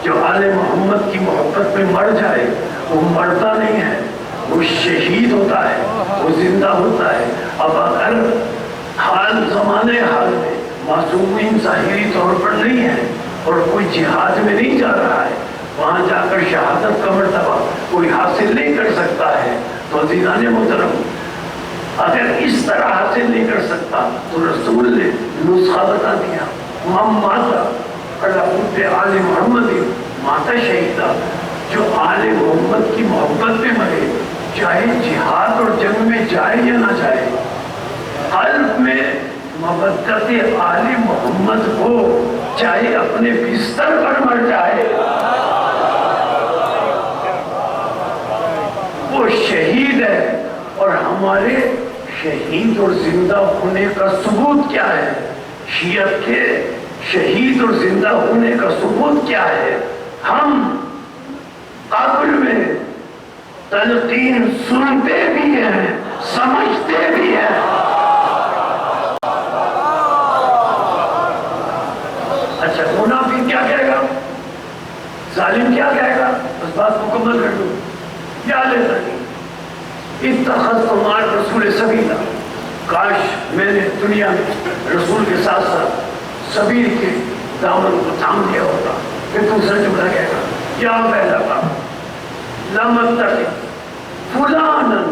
جو آل محمد کی محبت میں مر جائے وہ مرتا نہیں ہے, وہ شہید ہوتا ہے, وہ زندہ ہوتا ہے. اب اگر حال زمانے حال میں معصومین ظاہری طور پر نہیں ہے اور کوئی جہاد میں نہیں جا رہا ہے, وہاں جا کر شہادت کا مرتبہ کوئی حاصل نہیں کر سکتا ہے, تو عزیزان محترم اگر اس طرح حاصل نہیں کر سکتا تو رسول نے نسخہ بتا دیا, من ماتا آل محمد ماتا شہیدہ. جو آل محمد کی محبت پہ چاہے جہاد اور جنگ میں جائے یا نہ جائے، قلب میں محبت آل محمد ہو، چاہے اپنے بستر پر مر جائے، وہ شہید ہے۔ اور ہمارے شہید اور زندہ ہونے کا ثبوت کیا ہے؟ شیعت کے شہید اور زندہ ہونے کا ثبوت کیا ہے؟ ہم قبر میں تلقین سنتے بھی ہیں، سمجھتے بھی ہیں۔ اچھا، منافق کیا کہے گا؟ ظالم کیا کہے گا؟ اس بات مکمل کر دوں، کیا لیتا نہیں اتخذت مع الرسول سبیلا، کاش میں نے دنیا میں رسول کے ساتھ ساتھ سبیل کے دامن کو تھام لیا ہوتا۔ پھر دوسرا جملہ کہے گا، کیا پہلا کام، لم اتخذ فلانا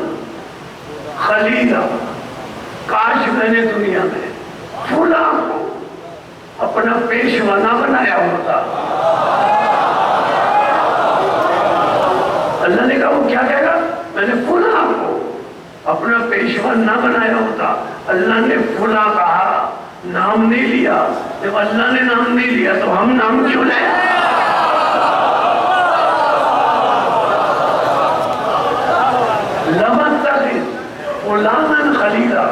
خلیلا، کاش میں نے دنیا میں فلاں کو اپنا پیشوا نہ بنایا ہوتا۔ اللہ نے کہا، وہ کیا کہے گا؟ میں نے فلاں کو اپنا پیشوا نہ بنایا ہوتا۔ اللہ نے فلاں کہا، نام نہیں لیا۔ جب اللہ نے نام نہیں لیا تو ہم نام کیوں لیں؟ لم اتخذ فلانا خلیلا،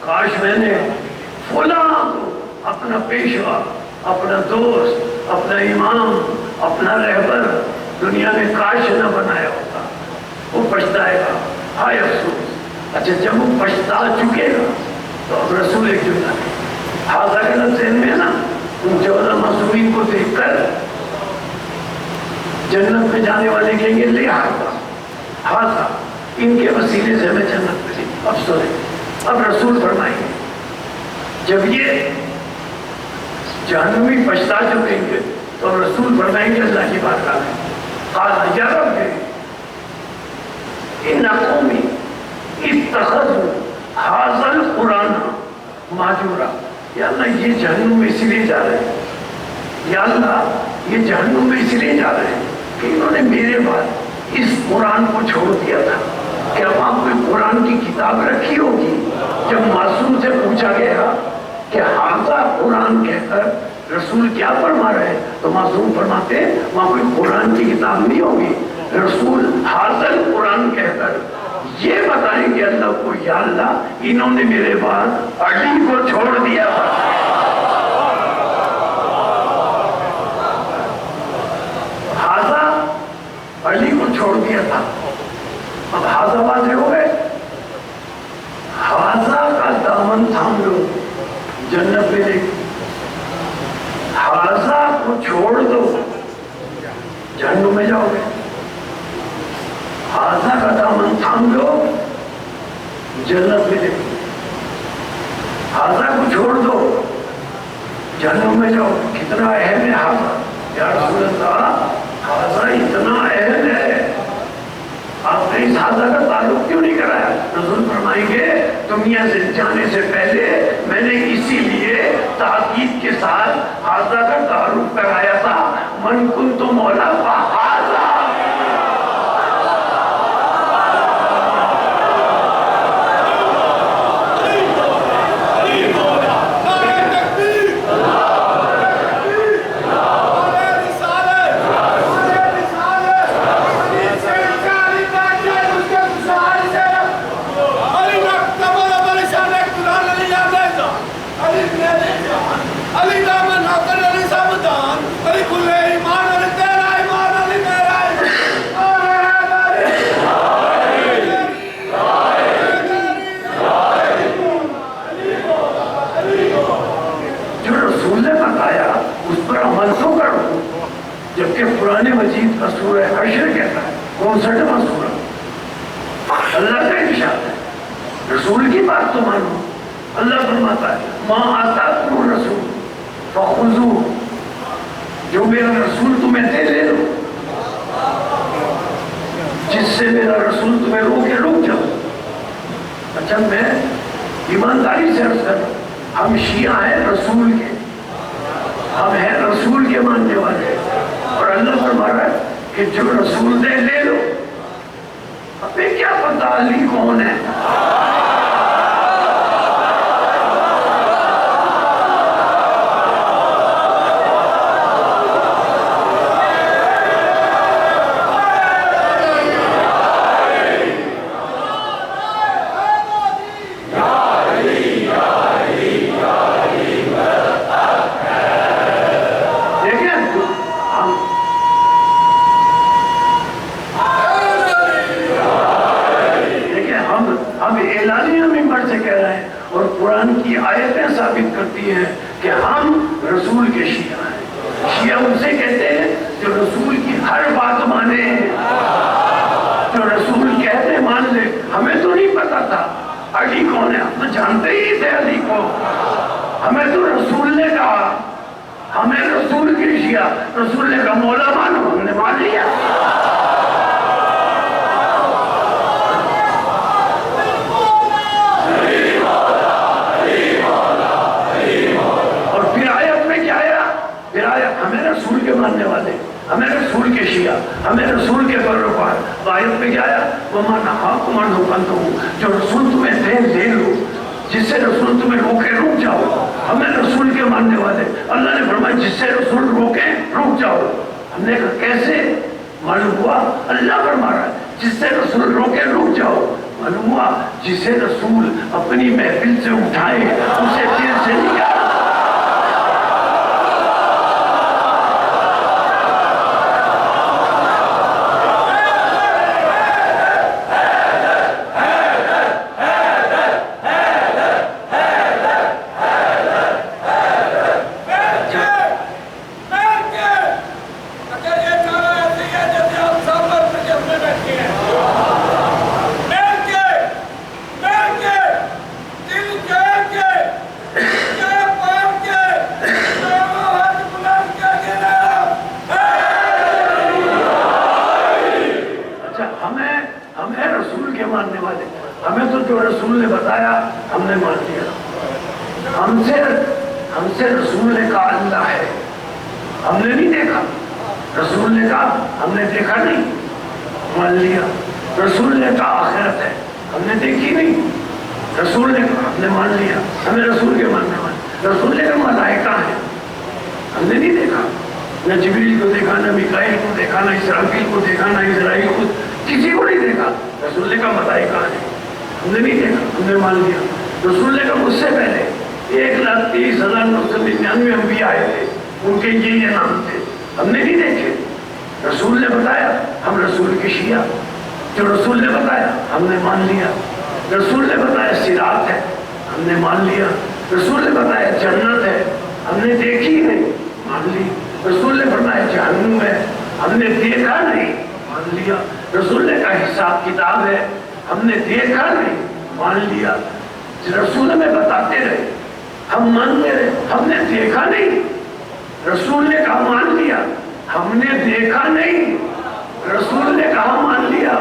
کاش میں نے فلاں کو اپنا پیشوا، اپنا دوست، اپنا امام، اپنا رہبر دنیا میں کاش نہ بنایا ہوتا۔ وہ پچھتائے گا، ہائے افسوس۔ اچھا، جب وہ پچھتا چکے گا تو اب رسول ایک جملہ ہے، حاضر کے لفظ ذہن میں نا، ان 14 معصومین کو دیکھ کر جنت میں جانے والے کہیں گے، لے حاضر، ان کے وسیلے سے ہمیں جنت ملی۔ افسوس ہے، اب رسول فرمائیں گے، جب یہ جہنمی پچھتا چکیں گے تو اب رسول فرمائیں گے اللہ کی بارگاہ میں، قال یا رب ان قومی اتخذوا ھذا القرآن مہجورا، یا اللہ یہ جہنم میں اس لیے جا رہے ہیں، یا اللہ یہ جہنم میں اس لیے جا رہے ہیں کہ انہوں نے میرے بعد اس قرآن کو چھوڑ دیا تھا۔ کیا وہاں کوئی قرآن کی کتاب رکھی ہوگی؟ جب معصوم سے پوچھا گیا کہ ھذا قرآن کہہ کر رسول کیا فرما رہے ہیں تو معصوم فرماتے ہیں وہاں کوئی قرآن کی کتاب نہیں ہوگی۔ رسول حاضر قرآن کہہ کر یہ بتائیں گے اللہ کو، یا اللہ انہوں نے میرے بعد علی کو چھوڑ دیا تھا۔ حاضر علی کو چھوڑ دیا تھا، اب حاضر واضح ہو گئے، حاضر کا دامن تھام لو جنت میں دیکھ، حاضر کو چھوڑ دو جہنم میں جاؤ گے، حاضر کا دامن تھام لو جنت میں دیکھو، حاضر کو چھوڑ دو جہنم میں جاؤ۔ کتنا اہم ہے حاضر، یا رسول اللہ حاضر اتنا اہم ہے، آپ نے اس حاضر کا تعلق کیوں نہیں کرایا؟ رسول فرمائیں گے دنیا سے جانے سے پہلے میں نے اسی لیے تاکید کے ساتھ حاضر کا تعلق کرایا تھا، من کنت مولا فحاضر۔ جبکہ قرآن مجید کا سورہ حشر کہتا ہے 59واں سورہ، اللہ کا ارشاد ہے، رسول کی بات تو مانو۔ اللہ فرماتا ہے ما آتاکم الرسول فخذوہ، جو میرا رسول تمہیں دے لے لو، جس سے میرا رسول تمہیں روکے رک جاؤ۔ اچھا، میں ایمانداری سے عرض کروں، ہم شیعہ ہیں رسول کے، ہم ہیں رسول کے ماننے والے، اور اللہ فرما رہا ہے کہ جو رسول دے لے لو۔ اب کیا مانتے ہی تھے علی کو. ہمیں تو رسول نے کہا, ہمیں رسول کی شیعہ, رسول نے کہا مولا مانو, ہم نے مان لیا. اور پھر آیت میں کیا آیا؟ پھر آیت ہمیں رسول کے ماننے والے, ہمیں رسول کے شیعہ, ہمیں رسول کے پیروکار. تو آیت میں کیا آیا؟ وَمَا نَهَاكُمْ عَنْهُ فَانْتَهُوا, جو رسول تمہیں دے لو, جس سے رسول تمہیں روکے رک جاؤ. ہمیں رسول کے ماننے والے, اللہ نے فرمایا جس سے رسول روکے رک جاؤ. ہم نے کہا کیسے؟ معلوم ہوا اللہ فرما رہا ہے جس سے رسول روکے رک جاؤ. معلوم ہوا جسے رسول اپنی محفل سے اٹھائے اسے دل سے نکال. ہمیں تو جو رسول نے بتایا ہم نے مان لیا. ہم سے رسول نے کہا اللہ ہے, ہم نے نہیں دیکھا. رسول نے کہا ہم نے دیکھا نہیں, مان لیا. رسول نے کہا آخرت ہے, ہم نے دیکھی نہیں. رسول نے کہا ہم نے مان لیا. ہمیں رسول کے ماننے والے. رسول نے کہا ملائکہ ہیں, ہم نے نہیں دیکھا. نہ جبریل کو دیکھا, نہ میکائیل کو دیکھا, نہ اسرافیل کو دیکھا, نہ اسرائیل کو, کسی کو نہیں دیکھا. رسول نے کہا ملائکہ ہیں, ہم نے نہیں دیکھا, ہم نے مان لیا. رسول نے کہا مجھ سے پہلے 1,30,999 انبیاء آئے تھے, ان کے یہ نام تھے, ہم نے نہیں دیکھے. رسول نے بتایا, ہم رسول کی شیعہ. جو رسول نے بتایا ہم نے مان لیا. رسول نے بتایا صراط ہے, ہم نے مان لیا. رسول نے بتایا جنت ہے, ہم نے دیکھی نہیں, مان لی. رسول نے فرمایا جہنم ہے, ہم نے دیکھا نہیں, مان لیا. رسول نے کہا حساب کتاب ہے, ہم نے دیکھا نہیں, مان لیا. رسول ہمیں بتاتے رہے, ہم مانتے رہے, ہم نے دیکھا نہیں. رسول نے کہا مان لیا, ہم نے دیکھا نہیں. رسول نے کہا مان لیا,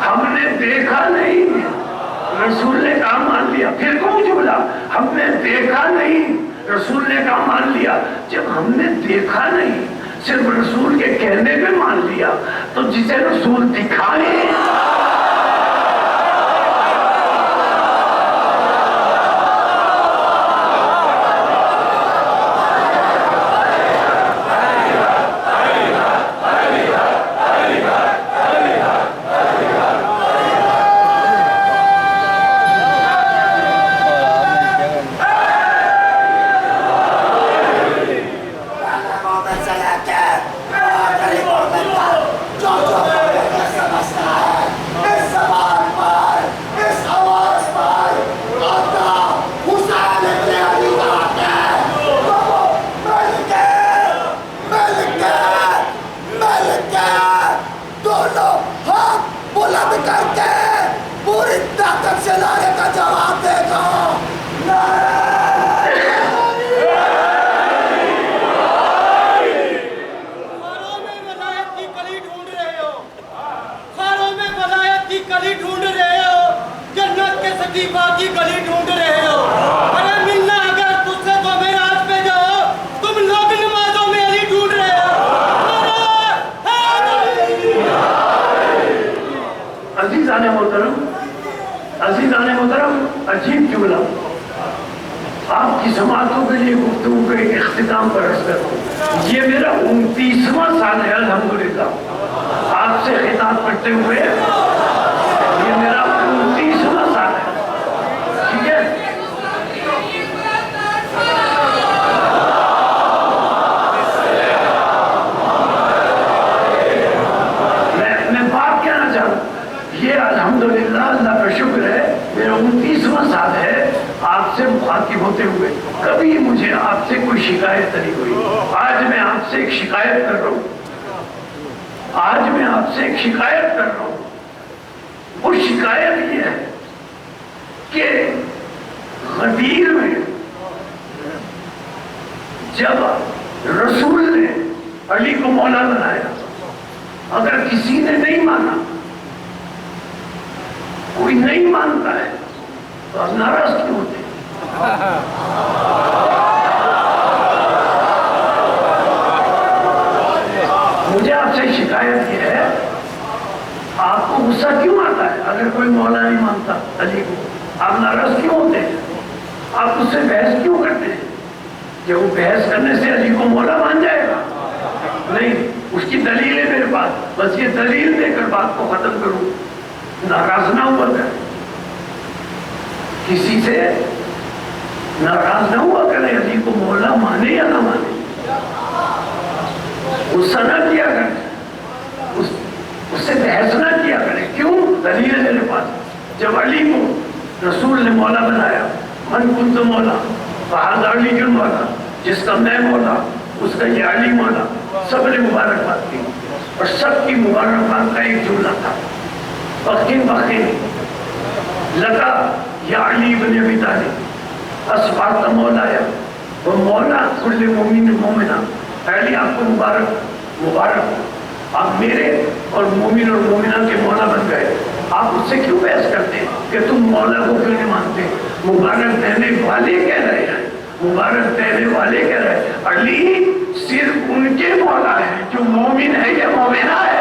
ہم نے دیکھا نہیں. رسول نے کہا مان لیا. پھر کون جملہ؟ ہم نے دیکھا نہیں. رسول نے کہا مان لیا. جب ہم نے دیکھا نہیں, صرف رسول کے کہنے پہ مان لیا, تو جسے رسول دکھائے عزیزان محترم. عجیب جملہ. آپ کی سماعتوں کے لیے گفتگو کے ایک اختتام پر عرض کرتا ہوں. یہ میرا 29واں سال ہے الحمدللہ آپ سے خطاب کرتے ہوئے. یہ میرا 29واں سال ہے, ٹھیک ہے. میں بات کہنا چاہتا ہوں, یہ الحمدللہ اللہ کا شکر ہے میرا 29واں سال ہے آپ سے مخاطب ہوتے ہوئے. کبھی مجھے آپ سے کوئی شکایت نہیں ہوئی. آج میں آپ سے ایک شکایت کر رہا ہوں. آج میں آپ سے ایک شکایت کر رہا ہوں. وہ شکایت یہ ہے کہ غدیر میں جب رسول نے علی کو مولا بنایا، اگر کسی نے نہیں مانا، کوئی نہیں مانتا ہے تو آپ ناراض کیوں ہوتے؟ مجھے آپ سے شکایت یہ ہے، آپ کو غصہ کیوں آتا ہے اگر کوئی مولا نہیں مانتا علی کو؟ آپ ناراض کیوں ہوتے ہیں؟ آپ اس سے بحث کیوں کرتے ہیں؟ کہ وہ بحث کرنے سے علی کو مولا مان جائے گا؟ نہیں، اس کی دلیل ہے میرے پاس، بس یہ دلیل دے کر بات کو ختم کروں۔ ناراض نہ ہوا کریں، کسی سے ناراض نہ ہوا کریں، علی کو مولا مانے یا نہ مانے، غصہ نہ کیا کریں، اس سے بحث نہ کیا کریں۔ کیوں؟ دلیل ہے میرے پاس۔ جب علی کو رسول نے مولا بنایا، من کنت مولا فہذا علی مولا، جس کا میں مولا اس کا یہ علی مولا، سب نے مبارکباد کی، اور سب کی مبارکباد کا ایک جملہ تھا، بخین بخین لگا یا علی بن ابی طالب اصبحت مولایا و مولا کل مومن مومنہ۔ علی آپ کو مبارک مبارک، آپ میرے اور مومن اور مومنہ کے مولا بن گئے۔ آپ اس سے کیوں بحث کرتے ہیں کہ تم مولا کو کیوں نہیں مانتے؟ مبارک دینے والے کہہ رہے ہیں، مبارک دینے والے کہہ رہے ہیں علی صرف ان کے مولا ہے جو مومن ہے یا مومنہ ہے۔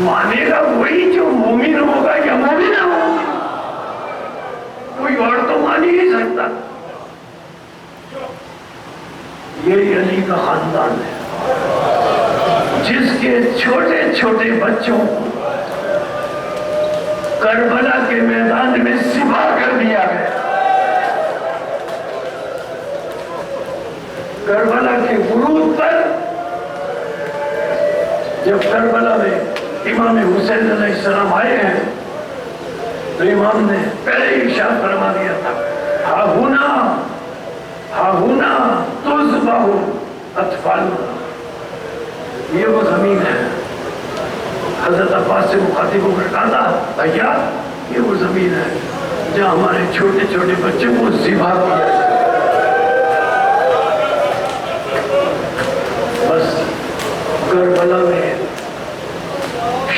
مانے گا وہی جو مومن ہوگا یا مومنہ ہوگا، کوئی اور تو مان ہی نہیں سکتا۔ یہ علی کا خاندان ہے جس کے چھوٹے چھوٹے بچوں کو کربلا کے میدان میں ذبح کر دیا گیا۔ کربلا کے غروب پر جب کربلا میں امام حسین علیہ السلام آئے ہیں تو امام نے پہلے ارشاد فرما دیا تھا، ہا ہونا تذبح اطفالنا۔ یہ وہ زمین ہے، حضرت عباس سے مخاطب ہو کر کہا تھا، بھیا یہ وہ زمین ہے جہاں ہمارے چھوٹے چھوٹے بچوں کو ذبح کیا جائے۔ بس کربلا میں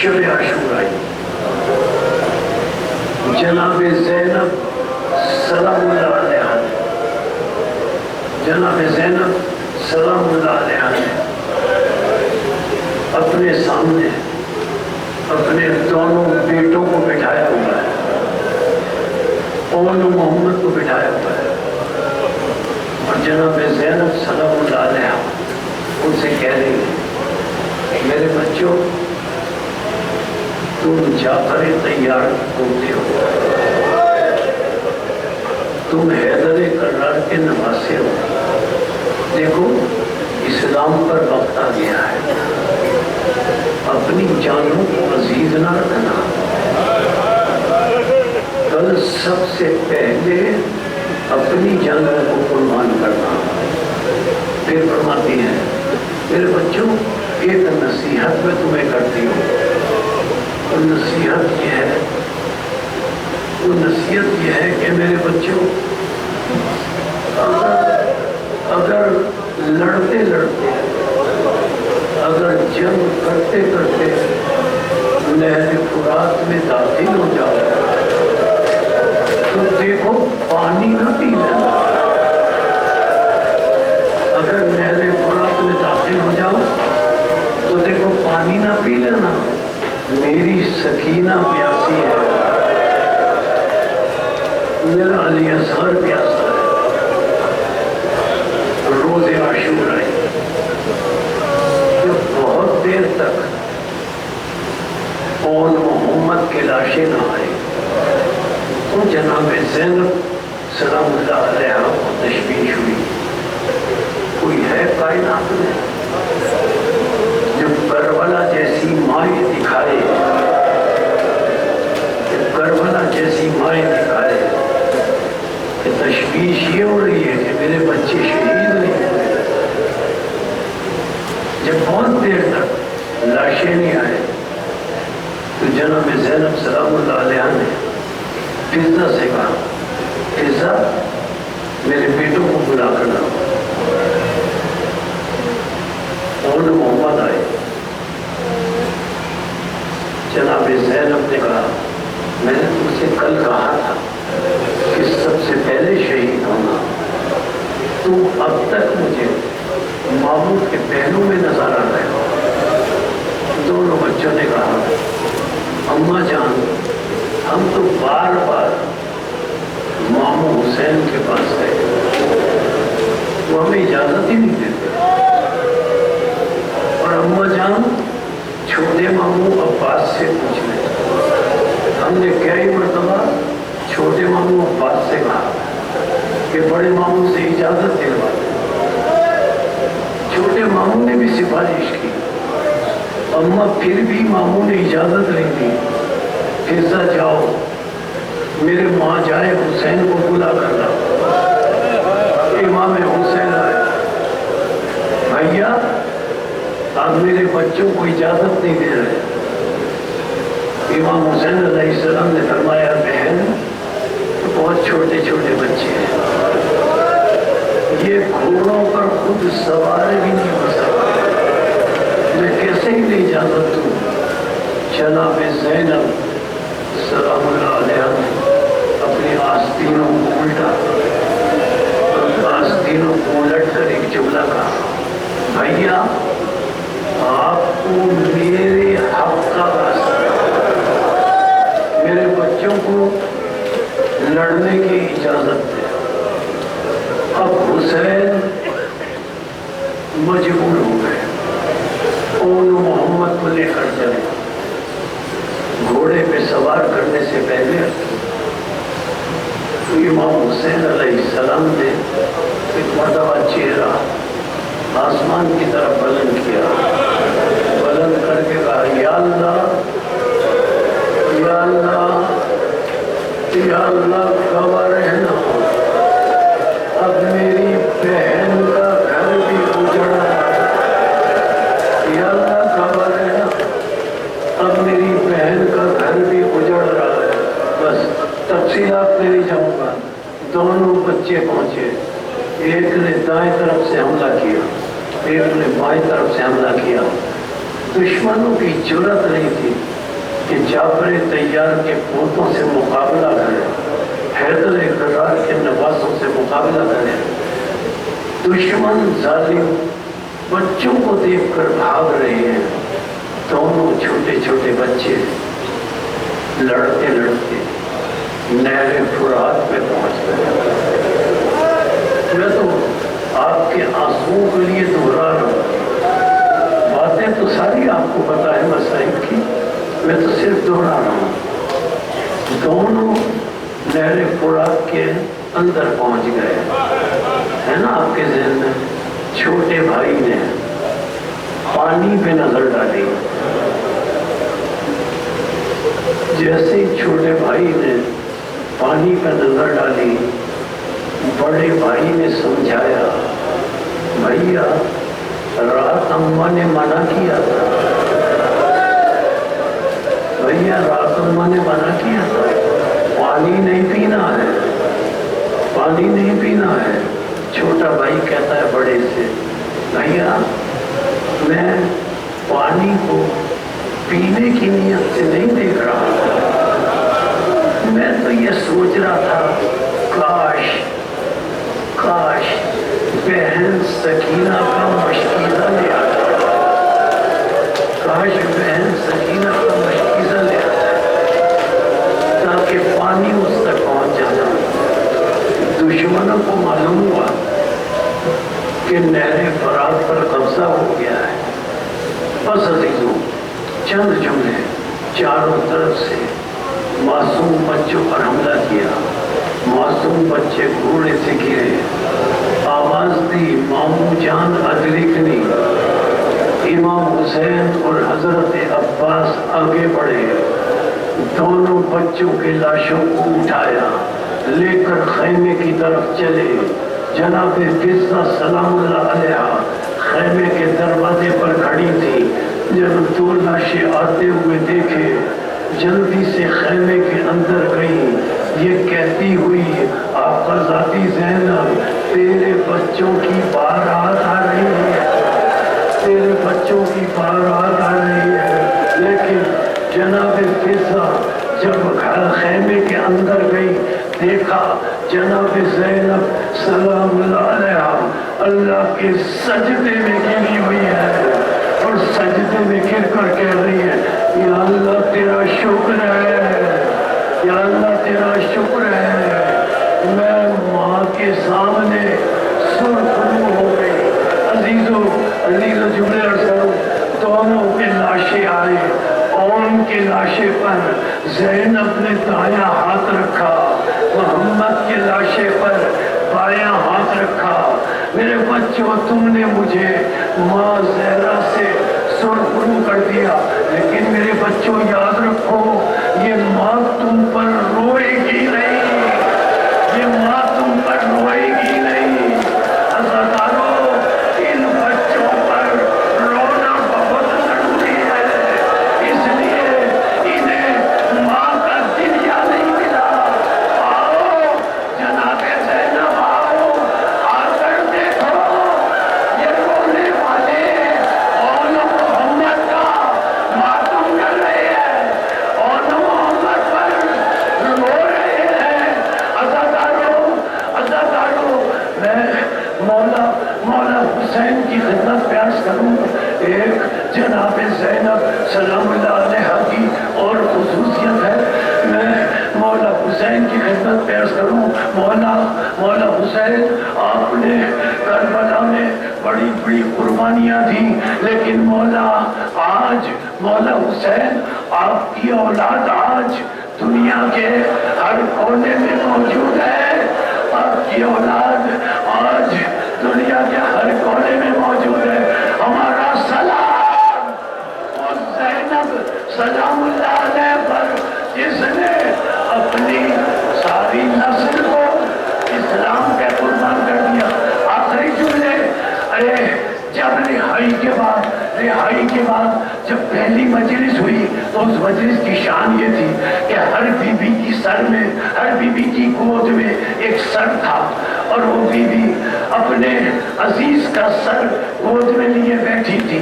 شب عاشور آئی، جناب زینب سلام اللہ علیہا، جناب زینب سلام اللہ علیہا نے اپنے سامنے اپنے دونوں بیٹوں کو بٹھایا ہوا ہے، اول محمد کو بٹھایا ہوا ہے، اور جناب زینب سلام اللہ علیہا ان سے کہہ رہی ہے، میرے بچوں تم جعفر طیار ہوتے ہو، تم حیدر کرار کے نواسے ہو، دیکھو اسلام پر وقت آ گیا ہے، اپنی جانوں کو عزیز نہ رکھنا، کل سب سے پہلے اپنی جانوں کو قربان کرنا۔ پھر فرماتی ہیں، میرے بچوں ایک نصیحت میں تمہیں کرتی ہوں، اور نصیحت یہ ہے، وہ نصیحت یہ ہے کہ میرے بچوں اگر لڑتے لڑتے، اگر جنگ کرتے کرتے نہر فرات میں داخل ہو جاؤ تو دیکھو پانی نہ پی لینا، اگر نہر فرات میں داخل ہو جاؤ تو دیکھو پانی نہ پی لینا، میری سکینہ پیاسی ہے، میرا علی اصغر پیاسا ہے، روز عاشورہ جو بہت دیر تک اول محمد کے لاشیں نہ آئے تو جناب زینب سلام اللہ علیہ کو تشویش ہوئی، کوئی ہے کائنات میں جو کربلا جیسی مائیں دکھائے، کربلا جیسی مائیں دکھائے کہ تشویش یہ ہو رہی ہے کہ میرے بچے شہید نہیں ہوئے۔ جب بہت دیر تک لاشیں نہیں آئے تو جناب زینب سلام اللہ علیہ نے فضہ سے کہا، فضہ میرے بیٹوں کو بلا کر لاؤ۔ اول محمد آئے، جناب زینب نے کہا میں نے تم سے کل کہا تھا کہ سب سے پہلے شہید ہونا، تم اب تک مجھے ماموں کے پہلو میں نظر آ رہے ہو۔ دونوں بچوں نے کہا اماں جان ہم تو بار بار ماموں حسین کے پاس گئے، وہ ہمیں اجازت ہی نہیں دیتے، اور اماں جان چھوٹے ماموں عباس سے پوچھ لیں، ہم نے کئی مرتبہ چھوٹے ماموں عباس سے کہا کہ بڑے ماموں سے اجازت دلوا دیں، چھوٹے ماموں نے بھی سفارش کی، اماں پھر بھی ماموں نے اجازت نہیں دی، فضہ جاؤ میرے ماں جائے حسین کو بلا کر لاؤ۔ امام حسین آئے، بھیا آپ میرے بچوں کو اجازت نہیں دے رہے۔ امام حسین علیہ السلام نے فرمایا بہن بہت چھوٹے چھوٹے بچے ہیں، یہ گھوڑوں پر خود سوار بھی نہیں ہو سکتے، میں کیسے ہی نہیں اجازت دوں۔ جناب زینب سلام اللہ علیہ نے اپنی آستینوں کو الٹا اور آستینوں کو الٹ کر ایک جملہ کہا، بھیا آپ کو میرے حق کا راستہ، میرے بچوں کو لڑنے کی اجازت دے۔ اب حسین مجبور ہو گئے، اول محمد کو لے کر چلے، گھوڑے پہ سوار کرنے سے پہلے امام حسین علیہ السلام نے ایک مرتبہ چہرہ آسمان کی طرف بلند کیا، بلند کر کے کہا یا اللہ یا اللہ یا اللہ خبر رہنا، اب میری بہن کا گھر بھی اجڑ رہا ہے، یا اللہ خبر رہنا اب میری بہن کا گھر بھی اجڑ رہا ہے۔ بس تفصیلات نہیں جاؤں گا۔ دونوں بچے پہنچے، ایک نے دائیں طرف سے حملہ کیا، ایک نے بائیں طرف سے حملہ کیا۔ دشمنوں کی جرأت نہیں تھی کہ جعفر طیار کے پوتوں سے مقابلہ کرے، حیدر کرار کے نواسوں سے مقابلہ کرے۔ دشمن ظالم بچوں کو دیکھ کر بھاگ رہے ہیں، دونوں چھوٹے چھوٹے بچے لڑتے لڑتے نہر فرات میں پہنچ گئے۔ میں تو آپ کے آنسوؤں کے لیے دہرا رہا ہوں، باتیں تو ساری آپ کو پتا ہے مصائب کی، میں تو صرف دہرا رہا ہوں۔ دونوں نہر فرات کے اندر پہنچ گئے، ہے نا آپ کے ذہن میں؟ چھوٹے بھائی نے پانی پہ نظر ڈالی، جیسے ہی چھوٹے بھائی نے پانی پہ نظر ڈالی، بڑے بھائی نے سمجھایا بھیا رات اماں نے منع کیا تھا، بھیا رات اماں نے منع کیا تھا پانی نہیں پینا ہے، پانی نہیں پینا ہے۔ چھوٹا بھائی کہتا ہے بڑے سے بھیا میں پانی کو پینے کی نیت سے نہیں دیکھ رہا تھا، میں تو یہ سوچ رہا تھا کاش بہن سکینہ کا مشکیزہ لے آتا، کاش بہن سکینہ کا مشکیزہ لے آتا تاکہ پانی اس تک پہنچ جاتا۔ کہ نہر فرات پر قبضہ ہو گیا ہے۔ بس عزیزوں، چند جملے چاروں طرف سے معصوم بچوں پر حملہ کیا، معصوم بچے گھوڑے سے گرے، آواز دی مامو جان ادرکنی، امام حسین اور حضرت عباس آگے بڑھے، دونوں بچوں کے لاشوں کو اٹھایا، لے کر خیمے کی طرف چلے۔ جناب فضہ سلام اللہ علیہ خیمے کے دروازے پر کھڑی تھی۔ جب دو لاشیں آتے ہوئے دیکھے، جلدی سے خیمے کے اندر گئی، یہ کہتی ہوئی آقا ذاتی زینب تیرے بچوں کی بارات آ رہی ہے، تیرے بچوں کی بارات آ رہی ہے۔ لیکن جناب فضہ جب خیمے کے اندر گئی، دیکھا جناب زینب سلام اللہ علیہ اللہ کے سجدے میں گری ہوئی ہے، اور سجدے میں گر کر کہہ رہی ہے یا اللہ تیرا شکر ہے، یا اللہ تیرا شکر ہے، میں ماں کے سامنے سرخرو ہو گئی۔ عزیزو جملے عرض کرو، دونوں کے لاشیں آئے، اور ان کے لاشے پر زینب نے دایاں ہاتھ رکھا، محمد کے لاشے پر بایاں ہاتھ رکھا۔ میرے بچوں، تم نے مجھے ماں زہرا سے سرخرو کر دیا، لیکن میرے بچوں یاد رکھو، یہ ماں تم پر روئے گی نہیں، یہ ماں تم پر روئے گی نہیں۔ عزادارو، ان بچوں پر رونا بہت ضروری ہے، اس لیے انہیں ماں کا دل یاد نہیں ملا۔ آؤ جناب زینب، آؤ، آ کر دیکھو، یہ رونے والے اور محمد کا ماتم کر رہے ہیں، اور محمد پر رو رہے ہیں۔ عزادارو، میں مولا حسین کی خدمت پیش کروں۔ ایک جناب زینب سلام اللہ علیہ کی اور خصوصیت ہے، میں مولا حسین کی خدمت پیش کروں۔ مولا حسین، آپ نے کربلا میں بڑی بڑی قربانیاں دیں، لیکن مولا حسین، آپ کی اولاد آج دنیا کے ہر کونے میں موجود ہے، آپ کی اولاد آج دنیا کے ہر کونے میں موجود ہے۔ ہمارا سلام اور زینب سلام اللہ علیہ پر، جس نے اپنی ساری نسل کو اسلام کے قربان کر دیا۔ آخری جملے، جب رہائی کے بعد جب پہلی مجلس ہوئی تو اس مجلس کی شان یہ تھی کہ ہر بی بی کی سر میں، ہر بی بی کی گود میں ایک سر تھا، اور وہ بی بی اپنے عزیز کا سر گود میں لیے بیٹھی تھی۔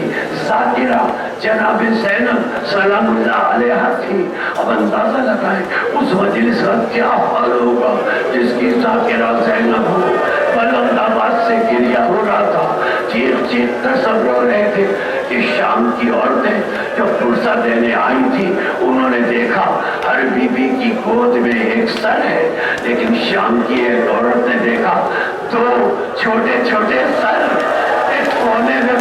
ذاکرہ جناب زینب سلام اللہ علیہ تھی۔ اب اندازہ لگائیں اس مجلس کا کیا حال ہوگا جس کی ذاکرہ زینب ہو۔ بلند آواز سے گریہ ہو رہا تھا، چیخ چیخ کر سب رو رہے تھے کہ شام کی عورتیں جو فرصت دینے آئی تھی، انہوں نے دیکھا ہر بی بی کی گود میں ایک سر ہے، لیکن شام کی ایک عورت نے دیکھا دو چھوٹے چھوٹے سر ایک کونے میں